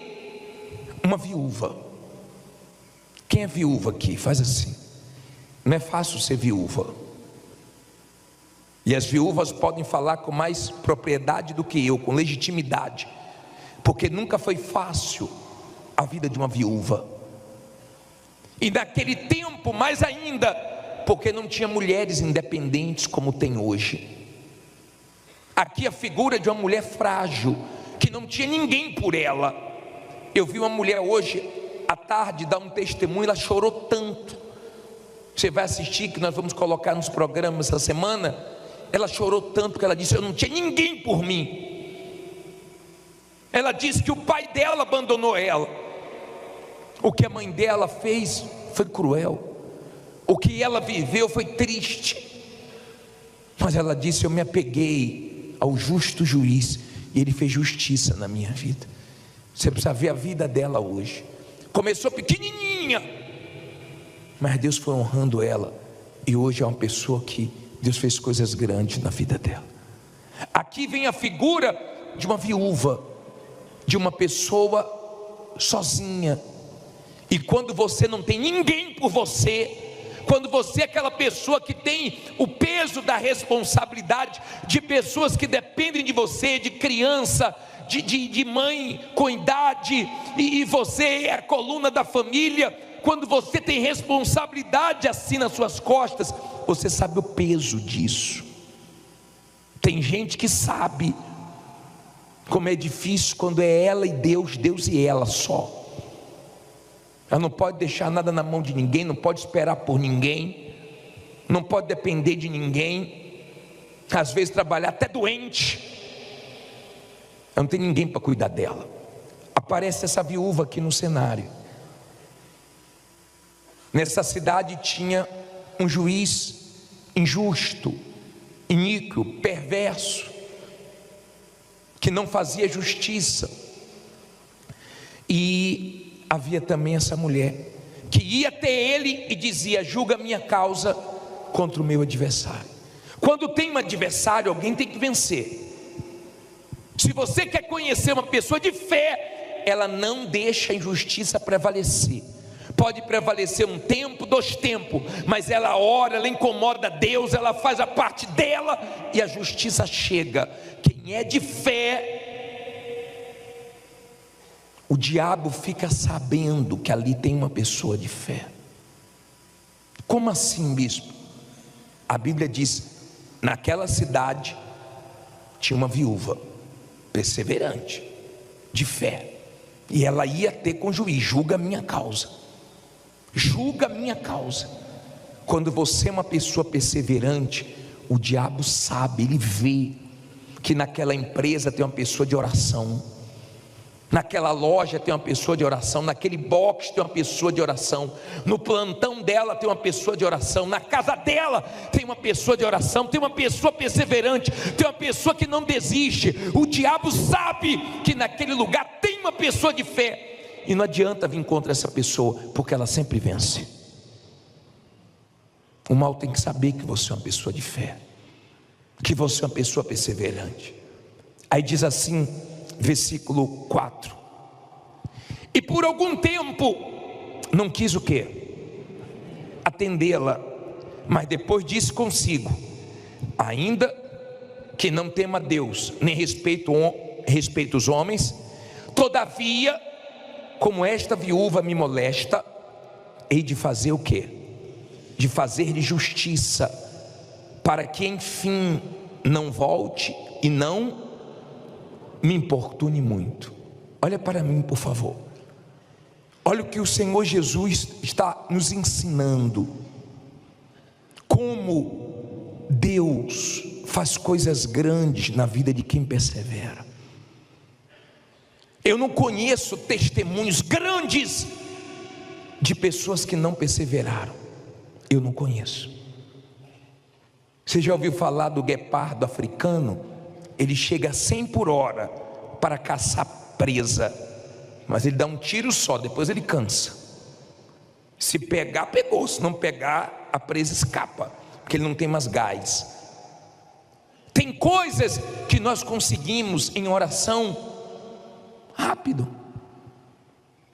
A: uma viúva. Quem é viúva aqui? Faz assim. Não é fácil ser viúva. E as viúvas podem falar com mais propriedade do que eu, com legitimidade, porque nunca foi fácil a vida de uma viúva. E naquele tempo mais ainda, porque não tinha mulheres independentes como tem hoje. Aqui a figura de uma mulher frágil, que não tinha ninguém por ela. Eu vi uma mulher hoje à tarde dar um testemunho, ela chorou tanto, Você vai assistir, que nós vamos colocar nos programas essa semana. Ela chorou tanto que ela disse: eu não tinha ninguém por mim. Ela disse que o pai dela abandonou ela. O que a mãe dela fez foi cruel. O que ela viveu foi triste. Mas ela disse: eu me apeguei ao justo juiz, e ele fez justiça na minha vida. Você precisa ver a vida dela hoje. Começou pequenininha, mas Deus foi honrando ela, e hoje é uma pessoa que Deus fez coisas grandes na vida dela. Aqui vem a figura de uma viúva, de uma pessoa sozinha. E quando você não tem ninguém por você, quando você é aquela pessoa que tem o peso da responsabilidade de pessoas que dependem de você, de criança, de mãe com idade, e você é a coluna da família, quando você tem responsabilidade assim nas suas costas, você sabe o peso disso. Tem gente que sabe como é difícil quando é ela e Deus, Deus e ela só. Ela não pode deixar nada na mão de ninguém, não pode esperar por ninguém, não pode depender de ninguém, às vezes trabalhar até doente, ela não tem ninguém para cuidar dela. Aparece essa viúva aqui no cenário. Nessa cidade tinha um juiz injusto, iníquo, perverso, que não fazia justiça. E havia também essa mulher que ia até ele e dizia: julga a minha causa contra o meu adversário. Quando tem um adversário, alguém tem que vencer. Se você quer conhecer uma pessoa de fé, ela não deixa a injustiça prevalecer. Pode prevalecer um tempo, 2 tempos, mas ela ora, ela incomoda Deus, ela faz a parte dela e a justiça chega. Quem é de fé, o diabo fica sabendo que ali tem uma pessoa de fé. Como assim, bispo? A Bíblia diz: naquela cidade tinha uma viúva perseverante, de fé, e ela ia ter com o juiz: julga a minha causa. Julga a minha causa. Quando você é uma pessoa perseverante, o diabo sabe, ele vê que naquela empresa tem uma pessoa de oração, naquela loja tem uma pessoa de oração, naquele box tem uma pessoa de oração, no plantão dela tem uma pessoa de oração, na casa dela tem uma pessoa de oração, tem uma pessoa perseverante, tem uma pessoa que não desiste. O diabo sabe que naquele lugar tem uma pessoa de fé, e não adianta vir contra essa pessoa, porque ela sempre vence. O mal tem que saber que você é uma pessoa de fé, que você é uma pessoa perseverante. Aí diz assim, versículo 4: e por algum tempo não quis o quê? Atendê-la, mas depois disse consigo: ainda que não tema Deus, nem respeito os homens, todavia, como esta viúva me molesta, hei de fazer o quê? De fazer-lhe justiça, para que enfim não volte e não me importune muito. Olha para mim, por favor. Olha o que o Senhor Jesus está nos ensinando. Como Deus faz coisas grandes na vida de quem persevera. Eu não conheço testemunhos grandes de pessoas que não perseveraram. Eu não conheço. Você já ouviu falar do guepardo africano? Ele chega a 100 por hora para caçar presa, mas ele dá um tiro só, depois ele cansa. Se pegar, pegou. Se não pegar, a presa escapa, porque ele não tem mais gás. Tem coisas que nós conseguimos em oração rápido,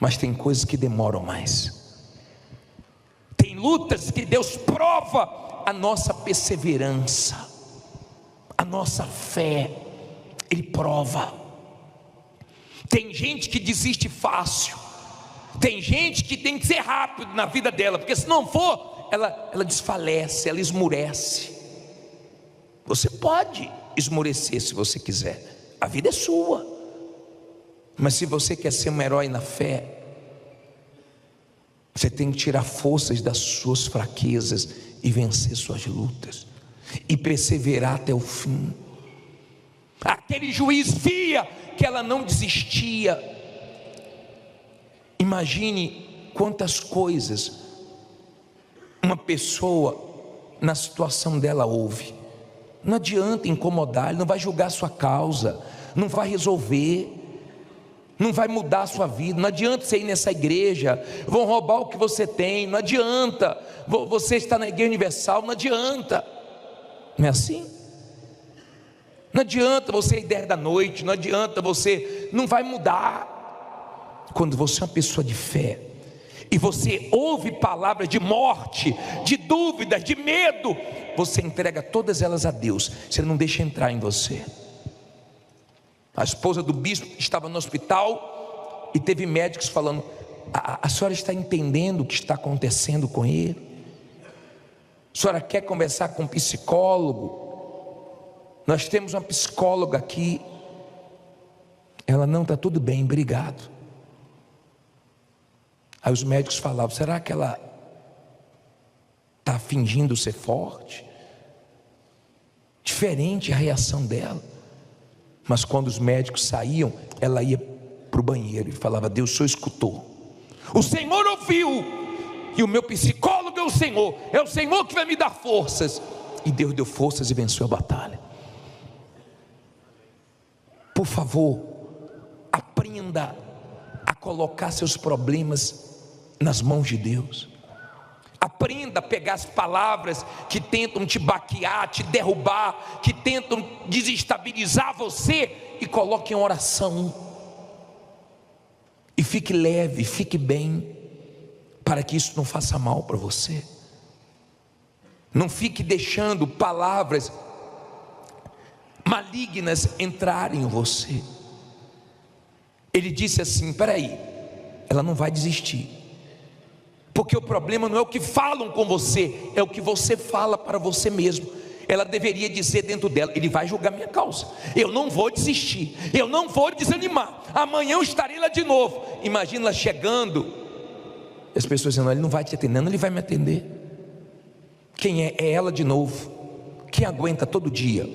A: mas tem coisas que demoram mais. Tem lutas que Deus prova a nossa perseverança, a nossa fé, Ele prova. Tem gente que desiste fácil, tem gente que tem que ser rápido na vida dela, porque se não for, ela desfalece, ela esmurece. Você pode esmurecer se você quiser, a vida é sua. Mas se você quer ser um herói na fé, Você tem que tirar forças das suas fraquezas e vencer suas lutas, e perseverar até o fim. Aquele juiz via que ela não desistia. Imagine quantas coisas uma pessoa na situação dela ouve. Não adianta incomodar, ele não vai julgar a sua causa, não vai resolver, não vai mudar a sua vida. Não adianta você ir nessa igreja, vão roubar o que você tem. Não adianta você estar na Igreja Universal, não adianta. Não é assim? Não adianta você ir 10 da noite, não adianta você, não vai mudar. Quando você é uma pessoa de fé e você ouve palavras de morte, de dúvidas, de medo, você entrega todas elas a Deus, você não deixa entrar em você. A esposa do bispo estava no hospital e teve médicos falando: a senhora está entendendo o que está acontecendo com ele? A senhora quer conversar com um psicólogo? Nós temos uma psicóloga aqui. Ela: não, está tudo bem, obrigado. Aí os médicos falavam: será que ela está fingindo ser forte? Diferente a reação dela. Mas quando os médicos saíam, ela ia para o banheiro e falava: Deus, o Senhor escutou, o Senhor ouviu, e o meu psicólogo é o Senhor que vai me dar forças. E Deus deu forças e venceu a batalha. Por favor, aprenda a colocar seus problemas nas mãos de Deus. Aprenda a pegar as palavras que tentam te baquear, te derrubar, que tentam desestabilizar você, e coloque em oração. E fique leve, fique bem, para que isso não faça mal para você. Não fique deixando palavras malignas entrarem em você. Ele disse assim: espera aí, ela não vai desistir, porque o problema não é o que falam com você, é o que você fala para você mesmo. Ela deveria dizer dentro dela: ele vai julgar minha causa, eu não vou desistir, eu não vou desanimar, amanhã eu estarei lá de novo. Imagina ela chegando, as pessoas dizendo: ele não vai te atender. Não, ele vai me atender. Quem é? É ela de novo. Quem aguenta todo dia?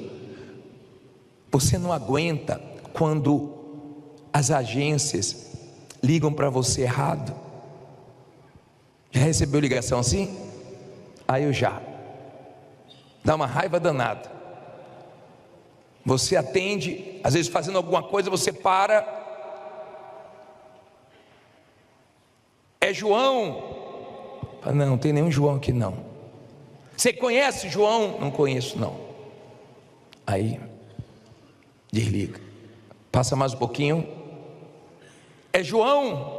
A: Você não aguenta quando as agências ligam para você errado. Já recebeu ligação assim? Aí eu já. Dá uma raiva danada. Você atende, às vezes fazendo alguma coisa, você para. É João? Não, não tem nenhum João aqui não. Você conhece João? Não conheço não. Aí desliga. Passa mais um pouquinho. É João?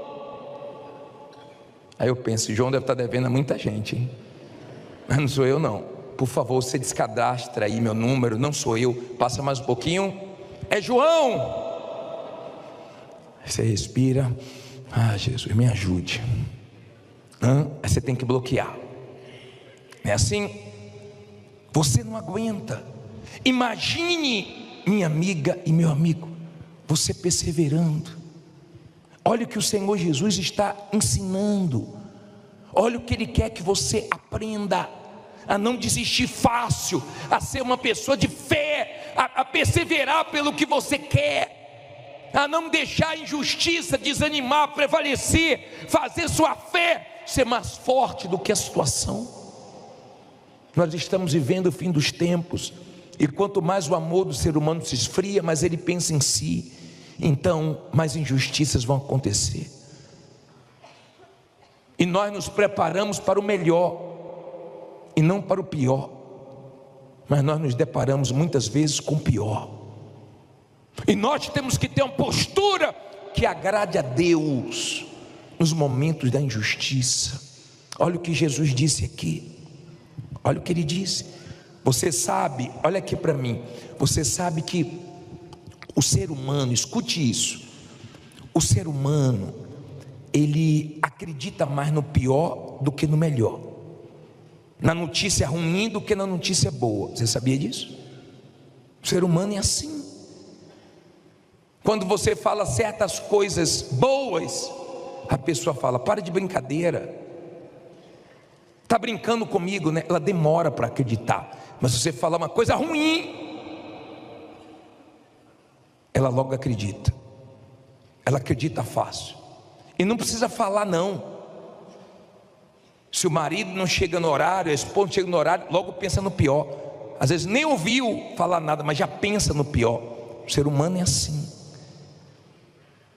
A: Aí eu penso: João deve estar devendo a muita gente, hein? Mas não sou eu não. Por favor, você descadastra aí meu número, não sou eu. Passa mais um pouquinho. É João? Você respira: ah, Jesus, me ajude. Aí você tem que bloquear. É assim? Você não aguenta. Imagine, minha amiga e meu amigo, você perseverando. Olha o que o Senhor Jesus está ensinando. Olha o que Ele quer que você aprenda: a não desistir fácil, a ser uma pessoa de fé, a perseverar pelo que você quer, a não deixar a injustiça desanimar, prevalecer, fazer sua fé ser mais forte do que a situação. Nós estamos vivendo o fim dos tempos, e quanto mais o amor do ser humano se esfria, mais ele pensa em si, então mais injustiças vão acontecer. E nós nos preparamos para o melhor e não para o pior, mas nós nos deparamos muitas vezes com o pior. E nós temos que ter uma postura que agrade a Deus nos momentos da injustiça. Olha o que Jesus disse aqui. Olha o que Ele disse. Você sabe, olha aqui para mim, você sabe que o ser humano, escute isso, o ser humano, ele acredita mais no pior do que no melhor, na notícia ruim do que na notícia boa. Você sabia disso? O ser humano é assim. Quando você fala certas coisas boas, a pessoa fala: para de brincadeira, está brincando comigo, né? Ela demora para acreditar. Mas se você falar uma coisa ruim, ela logo acredita. Ela acredita fácil. E não precisa falar não. Se o marido não chega no horário, a esposa não chega no horário, logo pensa no pior. Às vezes nem ouviu falar nada, mas já pensa no pior. O ser humano é assim.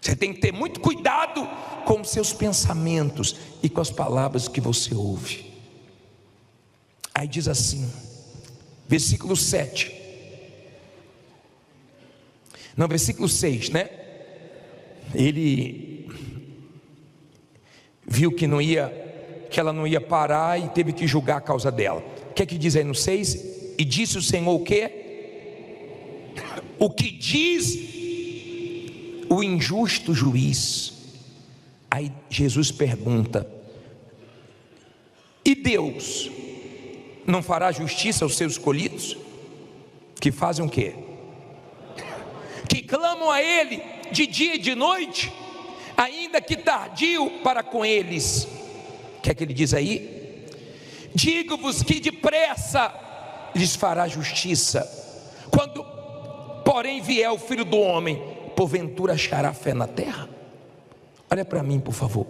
A: Você tem que ter muito cuidado com os seus pensamentos e com as palavras que você ouve. Aí diz assim, versículo 7. Não, versículo 6, né? Ele viu que ela não ia parar e teve que julgar a causa dela. O que é que diz aí no 6? E disse o Senhor o quê? O que diz o injusto juiz? Aí Jesus pergunta: e Deus não fará justiça aos seus escolhidos? Que fazem o quê? Que clamam a Ele de dia e de noite, ainda que tardio para com eles. O que é que ele diz aí? Digo-vos que depressa lhes fará justiça. Quando, porém, vier o Filho do Homem, porventura achará fé na terra? Olha para mim, por favor.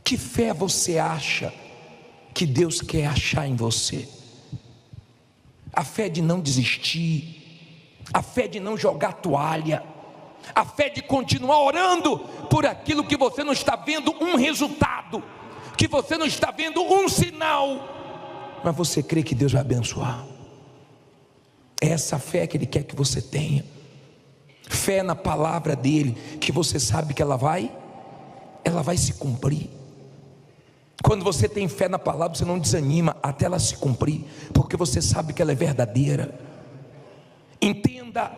A: Que fé você acha que Deus quer achar em você? A fé de não desistir, a fé de não jogar toalha, a fé de continuar orando por aquilo que você não está vendo um resultado, que você não está vendo um sinal, mas você crê que Deus vai abençoar. É essa fé que Ele quer que você tenha. Fé na palavra dEle, que você sabe que ela vai se cumprir. Quando você tem fé na palavra, você não desanima até ela se cumprir, porque você sabe que ela é verdadeira. Entenda,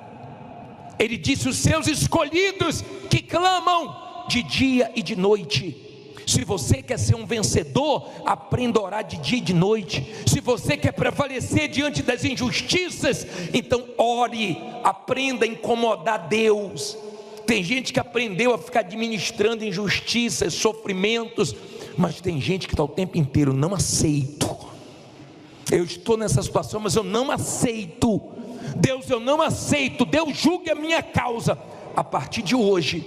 A: Ele disse: os seus escolhidos que clamam de dia e de noite. Se você quer ser um vencedor, aprenda a orar de dia e de noite. Se você quer prevalecer diante das injustiças, então ore, aprenda a incomodar Deus. Tem gente que aprendeu a ficar administrando injustiças, sofrimentos, mas tem gente que está o tempo inteiro: não aceito, eu estou nessa situação, mas eu não aceito. Deus, eu não aceito. Deus, julgue a minha causa. A partir de hoje,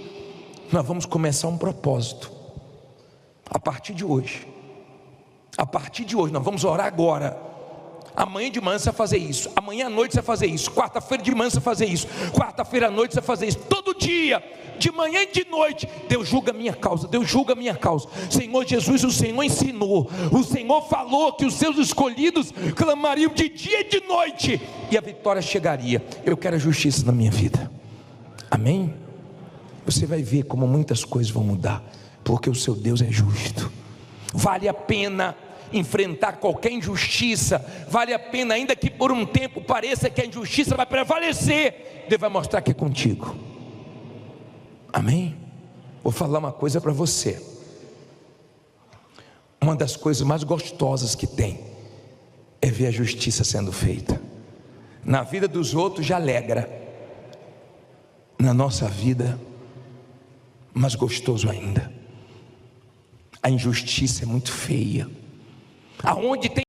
A: nós vamos começar um propósito. A partir de hoje, nós vamos orar agora. Amanhã de manhã você vai fazer isso, amanhã à noite você vai fazer isso, quarta-feira de manhã você vai fazer isso, quarta-feira à noite você vai fazer isso. Todo dia, de manhã e de noite, Deus julga a minha causa, Deus julga a minha causa. Senhor Jesus, o Senhor ensinou, o Senhor falou que os seus escolhidos clamariam de dia e de noite, e a vitória chegaria. Eu quero a justiça na minha vida, amém? Você vai ver como muitas coisas vão mudar, porque o seu Deus é justo. Vale a pena enfrentar qualquer injustiça, vale a pena, ainda que por um tempo pareça que a injustiça vai prevalecer, Deus vai mostrar que é contigo, amém? Vou falar uma coisa para você. Uma das coisas mais gostosas que tem é ver a justiça sendo feita. Na vida dos outros já alegra, na nossa vida mais gostoso ainda. A injustiça é muito feia. Aonde tem